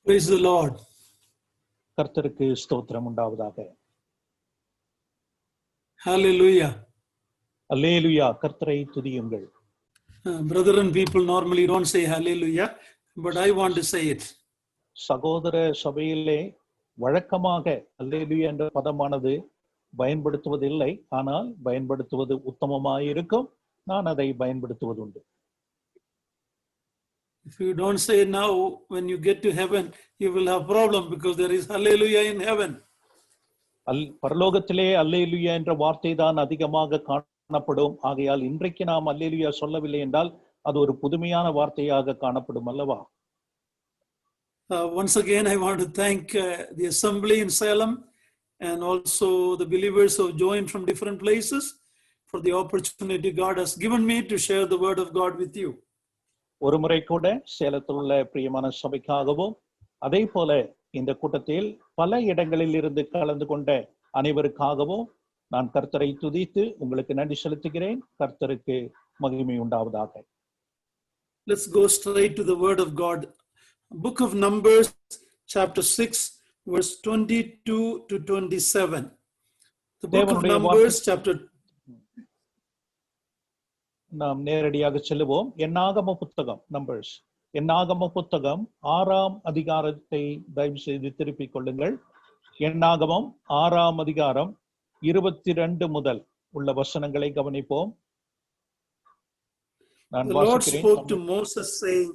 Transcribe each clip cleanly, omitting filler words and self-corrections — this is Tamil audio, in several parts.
Praise the Lord. கர்த்தருக்கு ஸ்தோத்திரம் உண்டாவதாக. Hallelujah. அல்லேலூயா. கர்த்தரை துதியுங்கள். Brethren, people normally don't say hallelujah, but I want to say it. சகோதர சபையிலே வழக்கமாக அல்லேலூயா என்ற பதமானது பயன்படுத்துவதில்லை, ஆனால் பயன்படுத்துவது உத்தமமாயிருக்கும். நான் அதை பயன்படுத்துவதுண்டு. If you don't say it now, when you get to heaven, you will have problem because there is hallelujah in heaven. பரலோகத்திலே அல்லேலூயா என்ற வார்த்தை தான் அதிகமாக காணப்படும். ஆகையால் இன்றைக்கு நாம் அல்லேலூயா சொல்லவில்லை என்றால் அது ஒரு புதுமையான வார்த்தையாக காணப்படும் அல்லவா? Once again, I want to thank the assembly in Salem and also the believers who have joined from different places for the opportunity God has given me to share the word of God with you. ஒரு முறை கூட சேலத்தில் உள்ள பிரியமான சபைக்காகவும் அதே போல இந்த கூட்டத்தில் பல இடங்களில் இருந்து கலந்து கொண்ட அனைவருக்காகவும் நான் கர்த்தரை துதித்து உங்களுக்கு நன்றி செலுத்துகிறேன். கர்த்தருக்கு மகிமை உண்டாவதாக. Let's go straight to the word of God. Book of Numbers, chapter 6, verse 22 to 27. The book of Numbers, chapter. நாம் நேரடியாக செல்லுவோம். என்னாகம புத்தகம், நம்பர்ஸ், என்னாகம புத்தகம் 6ஆம் அதிகாரத்தை தயவு செய்து திருப்பிக் கொள்ளுங்கள். என்னாகமம் 6ஆம் அதிகாரம் 22 முதல் உள்ள வசனங்களை கவனிப்போம். The Lord spoke to Moses, saying,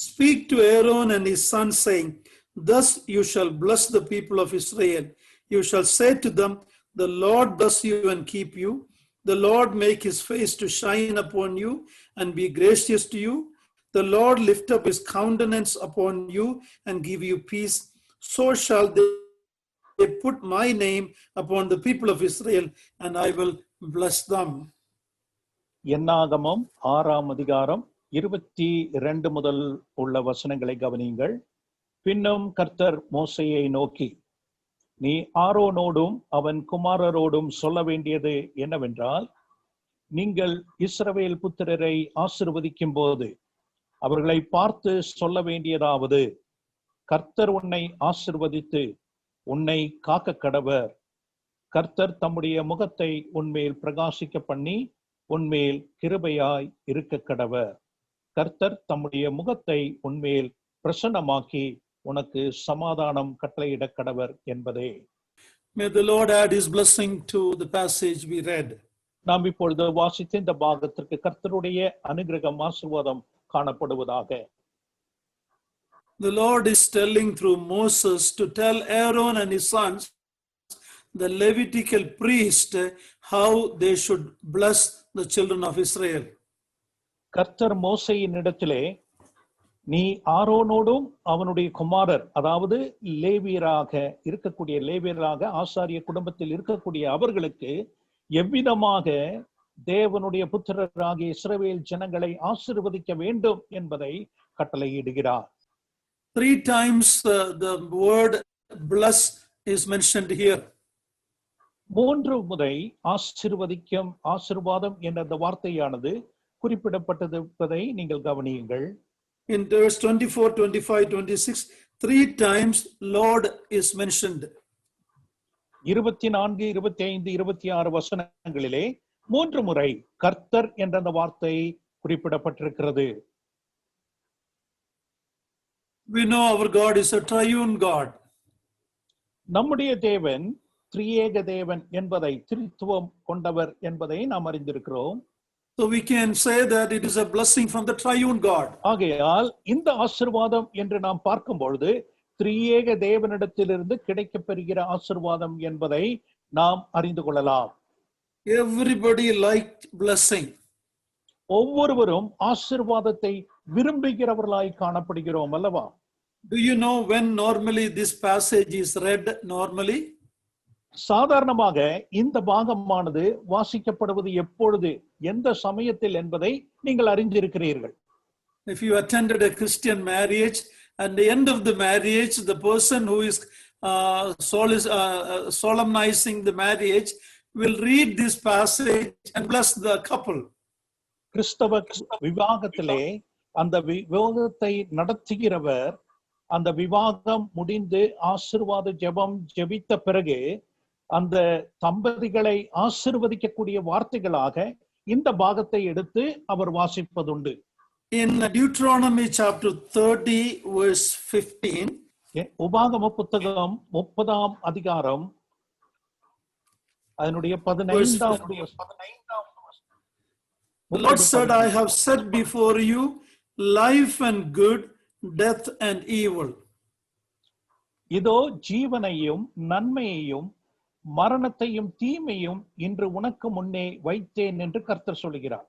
"Speak to Aaron and his sons, saying, Thus you shall bless the people of Israel. You shall say to them, The Lord bless you and keep you. The Lord make his face to shine upon you and be gracious to you. The Lord lift up his countenance upon you and give you peace. So shall they put my name upon the people of Israel, and I will bless them." என்னாகமம் 6ஆம் அதிகாரம் 22 முதல் உள்ள வசனங்களை கவனியுங்கள். பின்னும் கர்த்தர் மோசேயை நோக்கி, நீ ஆரோனோடும் அவன் குமாரரோடும் சொல்ல வேண்டியது என்னவென்றால், நீங்கள் இஸ்ரவேல் புத்திரரை ஆசீர்வதிக்கும் போது அவர்களை பார்த்து சொல்ல வேண்டியதாவது, கர்த்தர் உன்னை ஆசீர்வதித்து உன்னை காக்க கடவர். கர்த்தர் தம்முடைய முகத்தை உன்மேல் பிரகாசிக்க பண்ணி உன்மேல் கிருபையாய் இருக்க கடவர். கர்த்தர் தம்முடைய முகத்தை உன்மேல் பிரசன்னமாக்கி உனக்கு சமாதானம் கட்டளையிட கடவர் என்பதே. May the Lord add his blessing to the passage we read. நாம் இப்பொழுது வாசித்த இந்த பாகத்திற்கு கர்த்தருடைய அனுகிரகம், ஆசீர்வாதம் காணப்படுவதாக. The Lord is telling through Moses to tell Aaron and his sons, the Levitical priest, how they should bless the children of Israel. கர்த்தர் மோசேயின் இடத்திலே, நீ ஆரோனோடும் அவனுடைய குமாரர், அதாவது லேவியராக இருக்கக்கூடிய, லேவியராக ஆசாரிய குடும்பத்தில் இருக்கக்கூடிய அவர்களுக்கு எவ்விதமாக தேவனுடைய புத்திரராகிய இஸ்ரவேல் ஜனங்களை ஆசீர்வதிக்க வேண்டும் என்பதை கட்டளையிடுகிறார். 3 times the word bless is mentioned here. 3 முறை ஆசீர்வதிக்கும், ஆசீர்வாதம் என்ற அந்த வார்த்தையானது குறிப்பிடப்பட்டிருப்பதை நீங்கள் கவனியுங்கள். In verse 24, 25, 26, 3 times Lord is mentioned. 24, 25, 26 வசனங்களிலே 3 முறை கர்த்தர் என்ற அந்த வார்த்தை குறிப்பிடப்பட்டிருக்கிறது. We know our God is a triune God. நம்முடைய தேவன் திரியேக தேவன் என்பதை, திரித்துவம் கொண்டவர் என்பதை நாம் அறிந்திருக்கிறோம். So we can say that it is a blessing from the triune God. ஆகையால் இந்த ஆசீர்வாதம் என்று நாம் பார்க்கும் பொழுது திரியேக தேவனிடத்திலிருந்து கிடைக்கப் பெறுகிற ஆசீர்வாதம் என்பதை நாம் அறிந்து கொள்ளலாம். Everybody liked blessing. ஒவ்வொருவரும் ஆசீர்வாதத்தை விரும்புகிறவர்களாய் காணப்படுகிறோம் அல்லவா? Do you know when normally this passage is read normally? சாதாரணமாக இந்த பாகமானது வாசிக்கப்படுவது எப்பொழுது, எந்த சமயத்தில் என்பதை நீங்கள் அறிந்திருக்கிறீர்கள். If you attended a Christian marriage, at the end of the marriage, the person who is solemnizing the marriage will read this passage and bless the couple. கிறிஸ்தவ விவாகத்திலே அந்த விவாகத்தை நடத்துகிறவர் அந்த விவாகம் முடிந்து ஆசீர்வாத ஜெபம் ஜெபித்த பிறகு அந்த தம்பதிகளை ஆசீர்வதிக்கக்கூடிய வார்த்தைகளாக இந்த பாகத்தை எடுத்து அவர் வாசிப்பதுண்டு. In Deuteronomy chapter 30 verse 15, உபாகம புத்தகம் 30ஆம் அதிகாரம் அதனுடைய 15ஆவது the Lord said, I have set before you life and good, death and evil. இதோ ஜீவனையும் நன்மையையும் மரணத்தையும் தீமையும் இன்று உனக்கு முன்னே வைத்தேன் என்று கர்த்தர் சொல்கிறார்.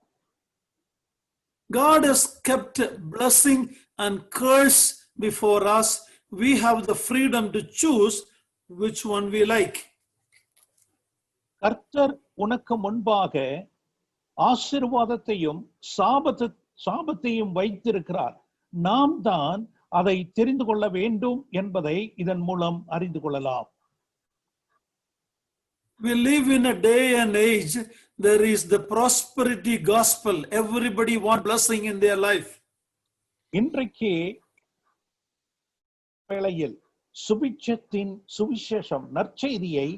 God has kept blessing and curse before us. We have the freedom to choose which one we like. கர்த்தர் உனக்கு முன்பாக ஆசீர்வாதத்தையும் சாபத்தையும் வைத்திருக்கிறார். நாம் தான் அதை தெரிந்து கொள்ள வேண்டும் என்பதை இதன் மூலம் அறிந்து கொள்ளலாம். We live in a day and age, there is the prosperity gospel. Everybody wants blessing in their life. இன்றைக்கு வேளையில் சுபிட்சத்தின் சுவிசேஷம் நற்செய்தியை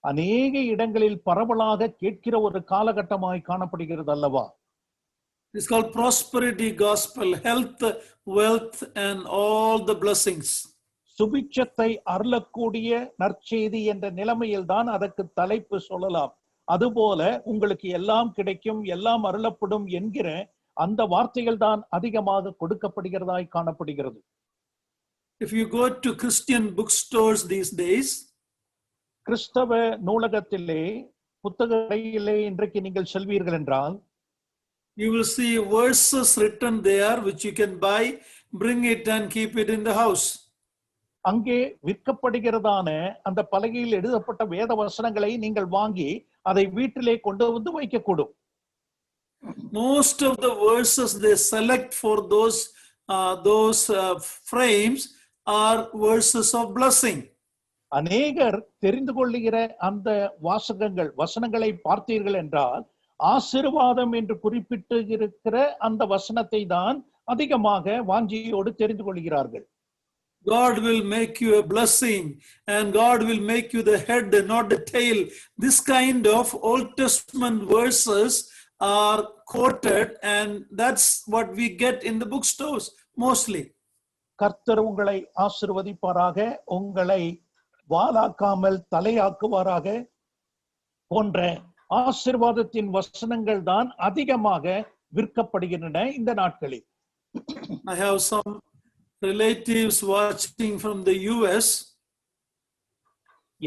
அநேக இடங்களில் பரவலாக கேட்கிற ஒரு காலகட்டமாய் காணப்படுகிறது அல்லவா? It's called prosperity gospel, health, wealth and all the blessings. சுபிட்சத்தை அருளக்கூடிய நற்செய்தி என்ற நிலைமையில் தான் அதற்கு தலைப்பு சொல்லலாம். அதுபோல உங்களுக்கு எல்லாம் கிடைக்கும், எல்லாம் அருளப்படும் என்கிற அந்த வார்த்தைகள் தான் அதிகமாக கொடுக்கப்படுகிறதாய் காணப்படுகிறது. If you go to Christian bookstores these days, கிறிஸ்தவ நூலகத்திலே புத்தக கடையிலே இன்றைக்கு நீங்கள் செல்வீர்கள் என்றால் you will see verses written there which you can buy, bring it and keep it in the house. அங்கே விற்கப்படுகிறதான அந்த பலகையில் எழுதப்பட்ட வேத வசனங்களை நீங்கள் வாங்கி அதை வீட்டிலே கொண்டு வந்து வைக்கக்கூடும். Most of the verses they select for those frames are verses of blessing. அநேகர் தெரிந்து கொள்ளுகிற அந்த வசனங்களை பார்த்தீர்கள் என்றால் ஆசீர்வாதம் என்று குறிப்பிட்டு இருக்கிற அந்த வசனத்தை தான் அதிகமாக வாஞ்சியோடு தெரிந்து கொள்கிறார்கள். God will make you a blessing and God will make you the head, not the tail. This kind of Old Testament verses are quoted and that's what we get in the bookstores mostly. கர்த்தர் உங்களை ஆசீர்வதிப்பாராக, உங்களை வாலாக்காமல் தலையாக்குவாராக போன்ற ஆசீர்வாதத்தின் வசனங்கள் தான் அதிகமாக விற்கப்படுகின்றன இந்த நாட்களில். I have some relatives watching from the US.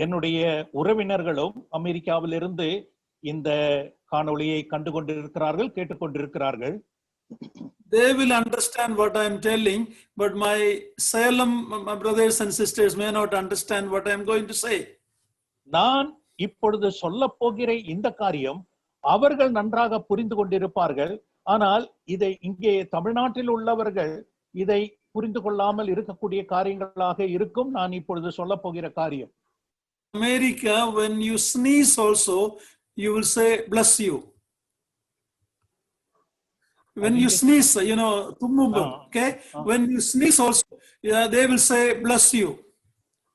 என்னுடைய உறவினர்களும் அமெரிக்காவிலிருந்து இந்த காணொளியை கண்டு கொண்டிருக்கிறார்கள், கேட்டுக்கொண்டிருக்கிறார்கள். They will understand what I am telling, but my Salem brothers and sisters may not understand what I am going to say. நான் இப்பொழுது சொல்ல போகிற இந்த காரியம் அவர்கள் நன்றாக புரிந்து கொண்டிருப்பார்கள். ஆனால் இதை இங்கே தமிழ்நாட்டில் உள்ளவர்கள் இதை புரிந்து கொள்ளாமல் இருக்கக்கூடிய காரியங்களாக இருக்கும் நான் இப்பொழுது சொல்ல போகிற காரியம். America, when you sneeze also, you will say bless you. When you sneeze, தும்மும்பம், okay? When you sneeze also, they will say bless you.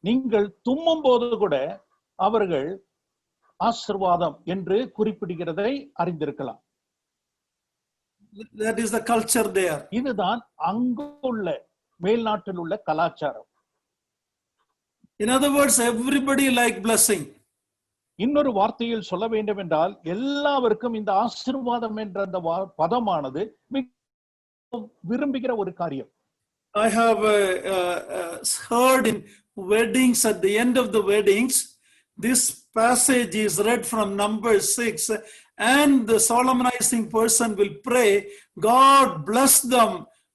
நீங்கள் தும்மும் போது கூட அவர்கள் ஆசீர்வாதம் என்று குறிப்பிடுகிறதை அறிந்திருக்கலாம். That is the culture there. இதுதான் அங்குள்ள மேல்நாட்டில் உள்ள கலாச்சாரம். In other words, everybody like blessing. இன்னொரு வார்த்தையில் சொல்ல வேண்டும் என்றால் எல்லாருக்கும் இந்த ஆசீர்வாதம் என்ற அந்த பதமானது விரும்புகிற ஒரு காரியம். I have heard in weddings, at the end of the weddings, this passage is read from Numbers 6 and the solemnizing person will pray, God bless them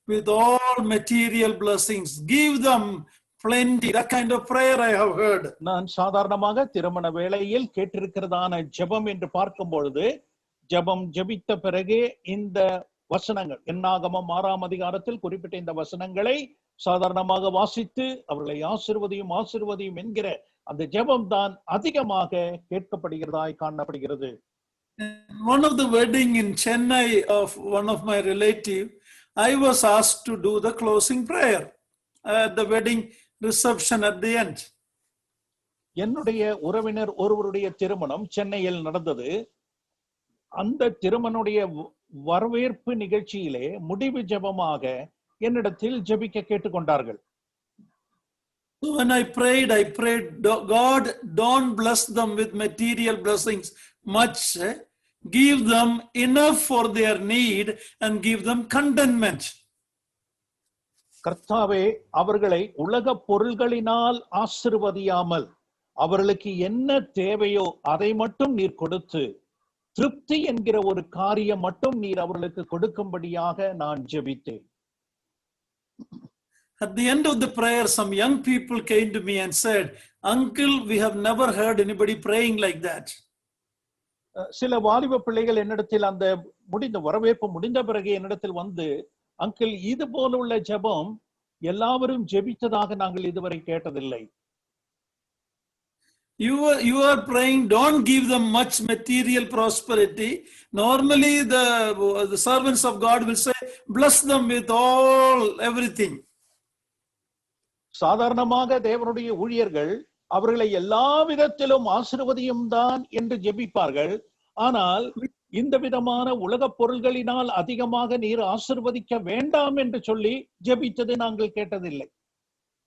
with all material blessings, give them plenty. That kind of prayer I have heard. நான் சாதாரணமாக திருமண வேளையில் கேட்டிருக்கிறதான ஜெபம் என்று பார்க்கும் பொழுது ஜெபம் ஜெபித்த பிறகு இந்த வசனங்கள் என்னாகமம் 6ஆம் அதிகாரத்தில் குறிப்பிட்ட இந்த வசனங்களை சாதாரணமாக வாசித்து அவர்களை ஆசீர்வதியும் என்கிற அந்த ஜெபம் தான் அதிகமாக கேட்கப்படுகிறதாய் காணப்படுகிறது. One of the wedding in Chennai of one of my relative, I was asked to do the closing prayer. the wedding reception at the end. என்னுடைய உறவினர் ஒருவருடைய திருமணம் சென்னையில் நடந்தது. அந்த திருமணுடைய வரவேற்பு நிகழ்ச்சியிலே முடிவு ஜெபமாக என்னிடத்தில் ஜெபிக்க கேட்டுக்கொண்டார்கள். So when I prayed, God, don't bless them with material blessings much. Give them enough for their need and give them contentment. கர்த்தாவே, அவர்களை உலக பொருள்களினால் ஆசீர்வதியாமல் அவர்களுக்கு என்ன தேவையோ அதை மட்டும் நீர் கொடுத்து திருப்தி என்கிற ஒரு காரியம் மட்டும் நீர் அவர்களுக்கு கொடுக்கும்படியாக நான் ஜெபித்தேன். At the end of the prayer, some young people came to me and said, "Uncle, we have never heard anybody praying like that." சில வாலிப பிள்ளைகள் என்னிடத்தில் அந்த வரவேற்பு முடிந்த பிறகு என்னிடத்தில் வந்து, அங்கிள், இது போல உள்ள ஜெபம் எல்லாரும் ஜெபித்ததாக நாங்கள் இதுவரை கேட்டதில்லை. You are praying, don't give them much material prosperity. Normally the servants of God will say, bless them with everything. சாதாரணமாக தேவனுடைய ஊழியர்கள் அவர்களை எல்லா விதத்திலும் ஆசீர்வதியும் தான் என்று ஜெபிப்பார்கள். ஆனால் இந்த விதமான உலக பொருள்களினால் அதிகமாக நீர் ஆசீர்வதிக்க வேண்டாம் என்று சொல்லி ஜெபித்ததை நாங்கள் கேட்டதில்லை.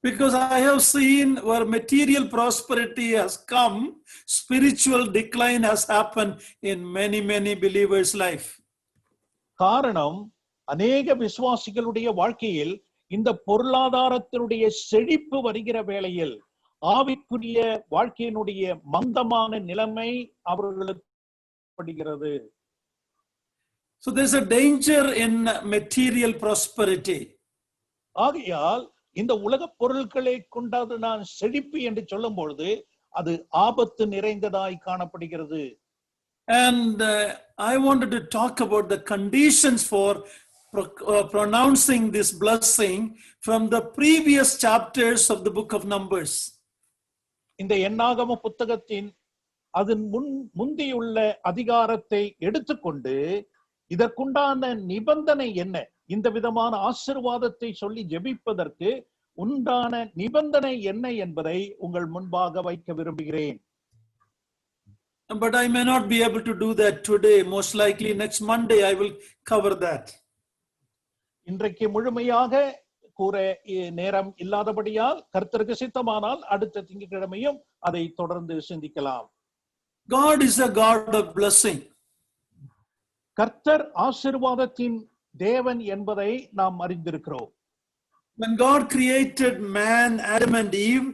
Because I have seen where material prosperity has come, spiritual decline has happened in many believers' life. காரணம், அநேக விசுவாசிகளுடைய வாழ்க்கையில் இந்த பொருளாதாரத்தினுடைய செழிப்பு வருகிற வேளையில் ஆவிக்குரிய வாழ்க்கையினுடைய மந்தமான நிலைமை அவர்களுக்கு படுகிறது. So there's a danger in material prosperity. ஆகையால் இந்த உலக பொருட்களை கொண்டாது நான் செழிப்பு என்று சொல்லும் பொழுது அது ஆபத்து நிறைந்ததாய் காணப்படுகிறது. And I wanted to talk about the conditions for pronouncing this blessing from the previous chapters of the book of Numbers. இந்த என்னாகம புத்தகத்தின் அதன் முந்தியுள்ள அதிகாரத்தை எடுத்துக்கொண்டு இதற்குண்டான நிபந்தனை என்ன, இந்த விதமான ஆசீர்வாதத்தை சொல்லி ஜெபிப்பதற்கு உண்டான நிபந்தனை என்ன என்பதை உங்கள் முன்பாக வைக்க விரும்புகிறேன். But I may not be able to do that today. Most likely next Monday I will cover that. இன்றைக்கு முழுமையாக கூற நேரம் இல்லாதபடியால் கர்த்தருக்கு சித்தமானால் அடுத்த திங்கட்கிழமையும் அதை தொடர்ந்து சிந்திக்கலாம். God is a God of blessing. கர்த்தர் ஆசீர்வாதத்தின் தேவன் என்பதை நாம் அறிந்திருக்கிறோம். When God created man, Adam and Eve,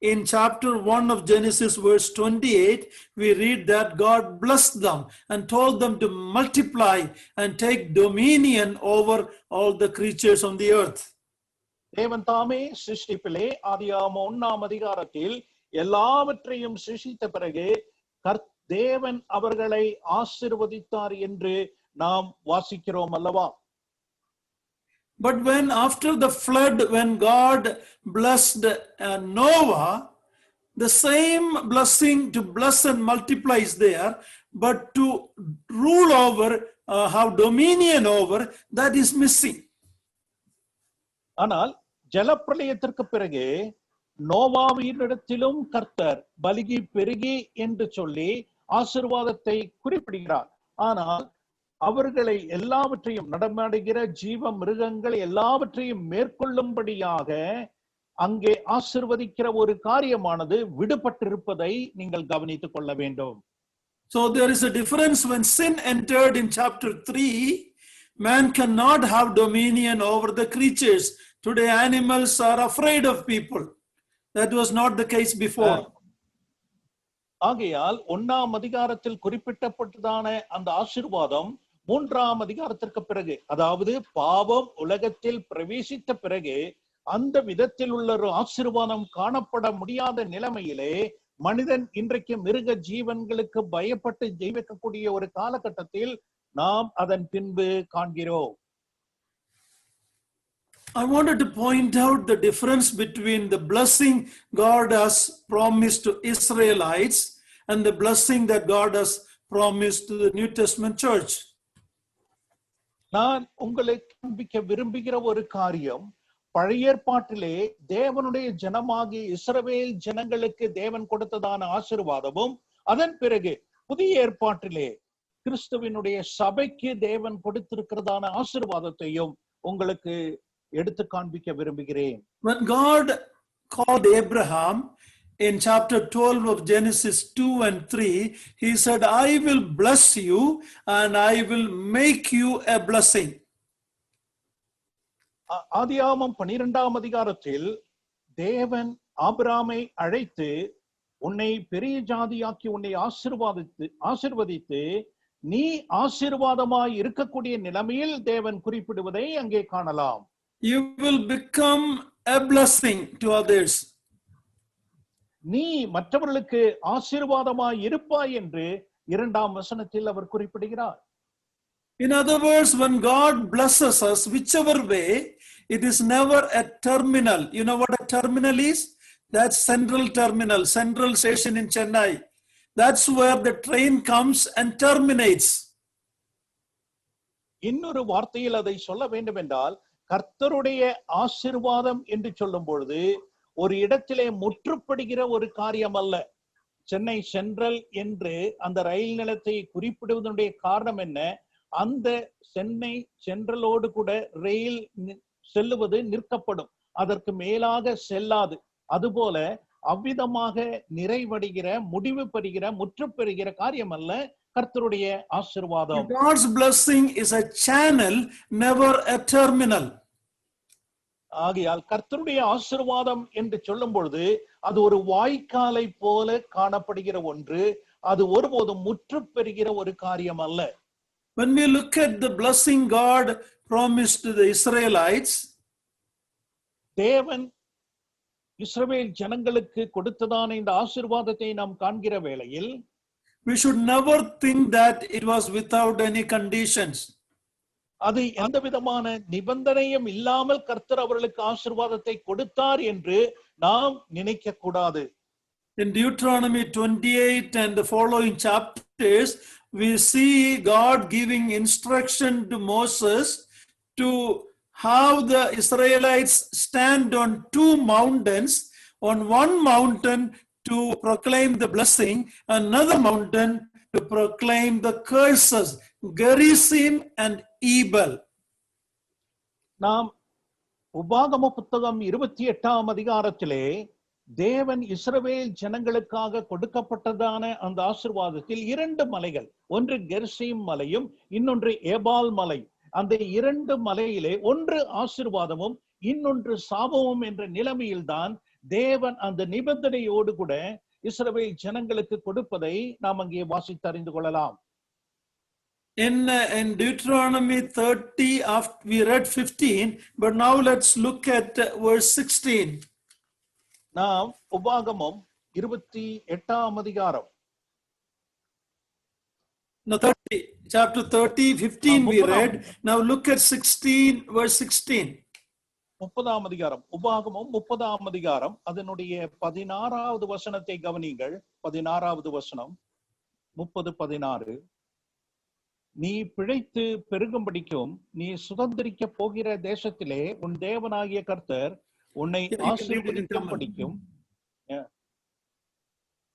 in chapter 1 of Genesis verse 28, we read that God blessed them and told them to multiply and take dominion over all the creatures on the earth. தேவன் தாமே சிருஷ்டிப்பிலே ஆதியாகமம் 1ஆம் அதிகாரத்தில் எல்லாவற்றையும் சிருஷ்டித்த பிறகு தேவன் அவர்களை ஆசீர்வதித்தார் என்று நாம் வாசிக்கிறோம் அல்லவா? But when after the flood, when God blessed Noah, the same blessing to bless and multiply is there, but to rule over, have dominion over, that is missing. ஆனால் ஜலப்பிரளயத்திற்கு பிறகு நோவாவினிடத்திலும் கர்த்தர் பலுகி பெருகி என்று சொல்லி ஆசீர்வாதத்தை குறிப்பிடுகிறார். ஆனால் அவர்களை எல்லாவற்றையும் நடமாடுகிற ஜீவ மிருகங்கள் எல்லாவற்றையும் மேற்கொள்ளும்படியாக அங்கே ஆசீர்வதிக்கிற ஒரு காரியமானது விடுபட்டிருப்பதை நீங்கள் கவனித்துக் கொள்ள வேண்டும். So there is a difference. When sin entered in chapter 3, man cannot have dominion over the creatures. Today animals are afraid of people. That was not the case before. ஆகையால் 1ஆம் அதிகாரத்தில் குறிப்பிட்டப்பட்டதான அந்த ஆசீர்வாதம் 3ஆம் அதிகாரத்திற்கு பிறகு, அதாவது பாவம் உலகத்தில் பிரவேசித்த பிறகு அந்த விதத்தில் உள்ள ஒரு ஆசீர்வாதம் காணப்பட முடியாத நிலைமையிலே மனிதன் இன்றைக்கு மிருக ஜீவன்களுக்கு பயப்பட்டு ஜீவிக்கக்கூடிய ஒரு காலகட்டத்தில் நாம் அதன் பின்பு காண்கிறோம். I wanted to point out the difference between the blessing God has promised to Israelites and the blessing that God has promised to the New Testament church. நான் உங்களுக்கு காண்பிக்க விரும்புகிற ஒரு காரியம், பழைய ஏற்பாட்டிலே தேவனுடைய ஜனமாகிய இஸ்ரவேல் ஜனங்களுக்கு தேவன் கொடுத்ததான ஆசீர்வாதமும், அதன் பிறகு புதிய ஏற்பாட்டிலே கிறிஸ்துவினுடைய சபைக்கு தேவன் கொடுத்திருக்கிறதான ஆசீர்வாதத்தையும் உங்களுக்கு எடுத்து காண்பிக்க விரும்புகிறேன். When God called Abraham in chapter 12 of Genesis 2 and 3, he said, I will bless you and I will make you a blessing. ஆதியாகமம் 12ஆம் அதிகாரத்தில் தேவன் ஆபிரகாமை அழைத்து, உன்னை பெரிய ஜாதியாக்கி உன்னை ஆசீர்வதித்து நீ ஆசீர்வாதமாய் இருக்கக்கூடிய நிலைமையில் தேவன் குறிப்பிடுவதை அங்கே காணலாம். You will become a blessing to others. நீ மற்றவர்களுக்கு ஆசீர்வாதமாய் இருப்பாய் என்று 2ஆம் வசனத்தில் அவர் குறிப்பிடுகிறார். In other words, when God blesses us, whichever way, it is never a terminal. You know what a terminal is? That's Central Terminal, Central Station in Chennai. That's where the train comes and terminates. இன்னொரு வார்த்தையில் அதை சொல்ல வேண்டும் என்றால், கர்த்தருடைய ஆசீர்வாதம் என்று சொல்லும் பொழுது ஒரு இடத்திலே முற்றுப்படுகிற ஒரு காரியம் அல்ல. சென்னை சென்ட்ரல் என்று அந்த ரயில் நிலையத்தை குறிப்பிடுவதனுடைய காரணம் என்ன? அந்த சென்னை சென்ட்ரலோடு கூட ரயில் செல்லுவது நிற்கப்படும், அதற்கு மேலாக செல்லாது. அதுபோல அவ்விதமாக நிறைவடைகிற, முடிவு பெறுகிற, முற்று பெறுகிற காரியம் அல்ல கர்த்தருடைய ஆசீர்வாதம். God's blessing is a channel, never a terminal. ஆகையால் கர்த்தருடைய ஆசீர்வாதம் என்று சொல்லும் பொழுது அது ஒரு வாய்க்காலை போல காணப்படுகிற ஒன்று, அது ஒருபோதும் முற்று பெறுகிற ஒரு காரியம் அல்ல. When we look at the blessing God promised to the Israelites, தேவன் இஸ்ரவேல் ஜனங்களுக்கு கொடுத்ததான இந்த ஆசீர்வாதத்தை நாம் காண்கிற வேளையில், we should never think that it was without any conditions. அது எந்த விதமான நிபந்தனையும் இல்லாமல் கர்த்தர் அவர்களுக்கு ஆசீர்வாதத்தை கொடுத்தார் என்று நாம் நினைக்க கூடாது. In Deuteronomy 28 and the following chapters, we see God giving instruction to Moses to how the Israelites stand on two mountains, on one mountain to proclaim the blessing, another mountain to proclaim the curses, Gerizim and Ebal. நாம் உபாகம புத்தகம் 28ஆம் அதிகாரத்திலே தேவன் இஸ்ரவேல் ஜனங்களுக்காக கொடுக்கப்பட்டதான அந்த ஆசீர்வாதத்தில் 2 மலைகள், ஒன்று கெரிசீம் மலையும் இன்னொன்று ஏபால் மலை. அந்த 2 மலையிலே ஒன்று ஆசீர்வாதமும் இன்னொன்று சாபமும் என்ற நிலைமையில்தான் தேவன் அந்த நிபந்தனையோடு கூட இஸ்ரவேல் ஜனங்களுக்கு கொடுப்பதை நாம் அங்கே வாசித்து அறிந்து கொள்ளலாம். In Deuteronomy 30, after we read 15, but now let's look at verse 16. நாம் உபாகமம் 28ஆம் அதிகாரம், No, 30, chapter 30, 15 we read. Now look at 16, verse 16. 30ஆம் அதிகாரம், உபாகமம் 30ஆம் அதிகாரம், அதனுடைய 16வது வசனத்தை கவனிங்கள். 16வது வசனம், 30:16. நீ பிழைத்து பெருகும்படிக்கும் நீ சுதந்திரிக்க போகிற தேசத்திலே உன் தேவனாகிய கர்த்தர் உன்னை ஆசீர்வதிக்கும்படிக்கும்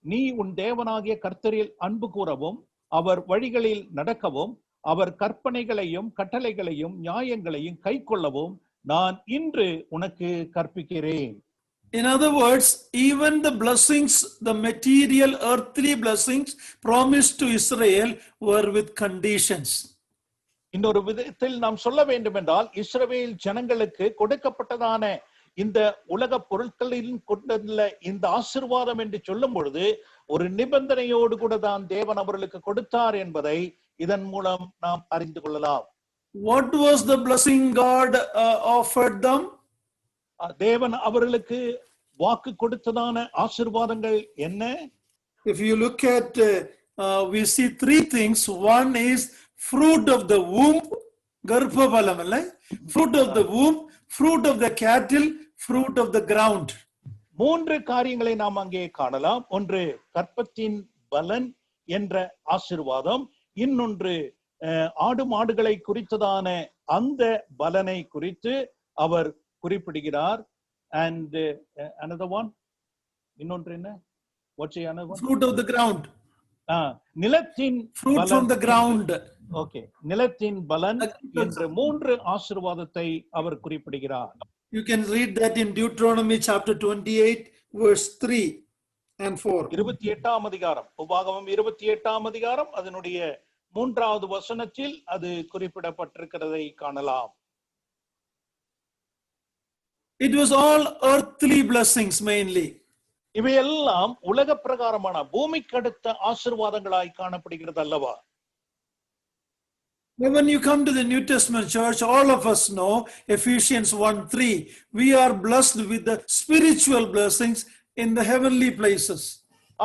நீ உன் தேவனாகிய கர்த்தரில் அன்பு கூறவும் அவர் வழிகளில் நடக்கவும் அவர் கற்பனைகளையும் கட்டளைகளையும் நியாயங்களையும் கைக்கொள்ளவும் நான் இன்று உனக்கு கற்பிக்கிறேன். In other words, even the blessings, the material earthly blessings promised to Israel were with conditions. இன்னொரு விதத்தில் நாம் சொல்ல வேண்டும் என்றால், இஸ்ரவேல் ஜனங்களுக்கு கொடுக்கப்பட்டதான இந்த உலக பொருட்களில் கொண்டுள்ள இந்த ஆசீர்வாதம் என்று சொல்லும் பொழுது ஒரு நிபந்தனையோடு கூட தான் தேவன் அவர்களுக்கு கொடுத்தார் என்பதை இதன் மூலம் நாம் அறிந்து கொள்ளலாம். What was the blessing God offered them? தேவன் அவர்களுக்கு வாக்கு கொடுத்ததான ஆசீர்வாதங்கள் என்ன? If you look at, we see 3 things. One is fruit of the womb, garbhabalam, fruit of the womb, fruit of the cattle, fruit of the ground. 3 காரியங்களை நாம் அங்கே காணலாம். ஒன்று கற்பத்தின் பலன் என்ற ஆசீர்வாதம், இன்னொன்று ஆடு மாடுகளை குறித்ததான அந்த பலனை குறித்து அவர் குறிப்பிடுகிறார். And another one, இன்னொன்று என்ன? What's the another one? Fruit of the ground. நிலத்தின் Fruit from the ground. Okay, நிலத்தின் பலன் என்ற 3 ஆசீர்வாதத்தை அவர் குறிப்பிடுகிறார். You can read that in Deuteronomy chapter 28 verse 3 and 4. 28ஆம் அதிகாரம், உபாகமம் 28ஆம் அதிகாரம் அதனுடைய 3வது வசனத்தில் அது குறிப்பிடப்பட்டிருக்கிறதை காணலாம். It was all earthly blessings mainly. இவையெல்லாம் உலக பிரகாரமான பூமிக்கு அடுத்த ஆசீர்வாதங்களாய் காணப்படுகிறது அல்லவா? When you come to the New Testament church, all of us know Ephesians 1:3. We are blessed with the spiritual blessings in the heavenly places.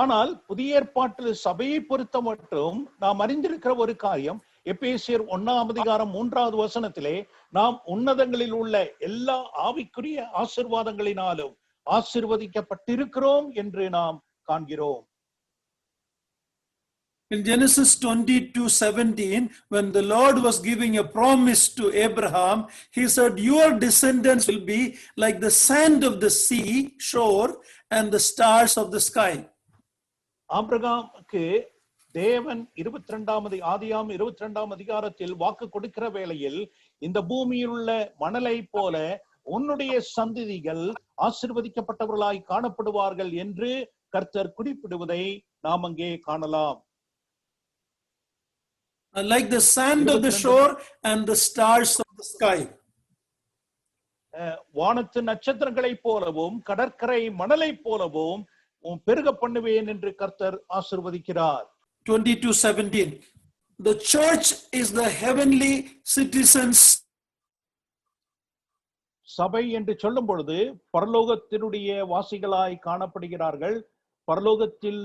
ஆனால் புதிய ஏற்பாட்டில் சபையை பொறுத்த மட்டும் நாம் அறிந்திருக்கிற ஒரு காரியம், எபேசியர் 1ஆம் அதிகாரம் 3வது வசனத்திலே நாம் உன்னதங்களில் உள்ள எல்லா ஆவிக்குரிய ஆசீர்வாதங்களினாலும் ஆசீர்வதிக்கப்பட்டிருக்கிறோம் என்று நாம் காண்கிறோம். In Genesis 22:17, when the Lord was giving a promise to Abraham, he said, your descendants will be like the sand of the sea shore and the stars of the sky. ஆபிரகாமுக்கு தேவன் 22ஆம் அதிகாரத்தில் வாக்கு கொடுக்கிற வேளையில், இந்த பூமியில் உள்ள மணலை போல உன்னுடைய சந்ததிகள் ஆசீர்வதிக்கப்பட்டவர்களாய் காணப்படுவார்கள் என்று கர்த்தர் குறிப்பிடுவதை நாம் அங்கே காணலாம். Like the sand of the shore and the stars of the sky. வானத்து நட்சத்திரங்களை போலவும் கடற்கரை மணலை போலவும் பெருக பண்ணுவேன் என்று கர்த்தர் ஆசீர்வதிக்கிறார். 22:17. The church is the heavenly citizens. சபை என்று சொல்லும் பொழுது பரலோகத்தினுடைய வாசிகளாய் காணப்படுகிறார்கள், பரலோகத்தில்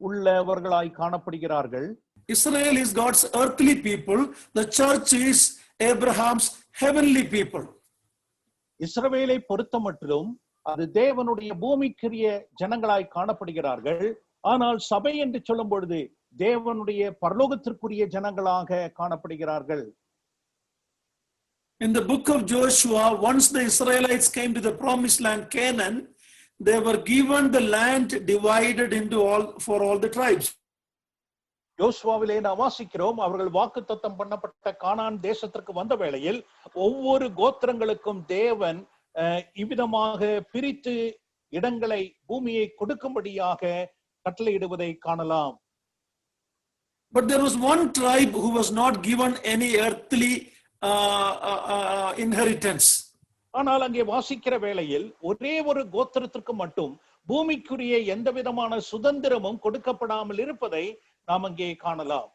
உள்ளவர்களாய் காணப்படுகிறார்கள். Israel is God's earthly people. The church is Abraham's heavenly people. இஸ்ரவேலை பொறுத்தமட்டிலும் அது தேவனுடைய பூமிக்குரிய ஜனங்களாய் காணப்படுகிறார்கள். ஆனால் சபை என்று சொல்லும் பொழுது தேவனுடைய பரலோகத்திற்குரிய ஜனங்களாக காணப்படுகிறார்கள். In the book of Joshua, once the Israelites came to the promised land Canaan, they were given the land divided into for all the tribes. யோசுவாவிலே நாம் வாசிக்கிறோம், அவர்கள் வாக்குத்தத்தம் பண்ணப்பட்ட கானான் தேசத்திற்கு வந்த வேளையில் ஒவ்வொரு கோத்திரங்களுக்கும் தேவன் இவ்விதமாக பிரித்து இடங்களை, பூமியை கொடுக்கும்படியாக கட்டளையிடுவதை காணலாம். But there was one tribe who was not given any earthly inheritance. ஆனால் அங்கே வாசிக்கிற வேளையில் ஒரே ஒரு கோத்திரத்திற்கு மட்டும் பூமிக்குரிய எந்த விதமான சுதந்திரமும் கொடுக்கப்படாமல் இருப்பதை நாம் அங்கே காணலாம்.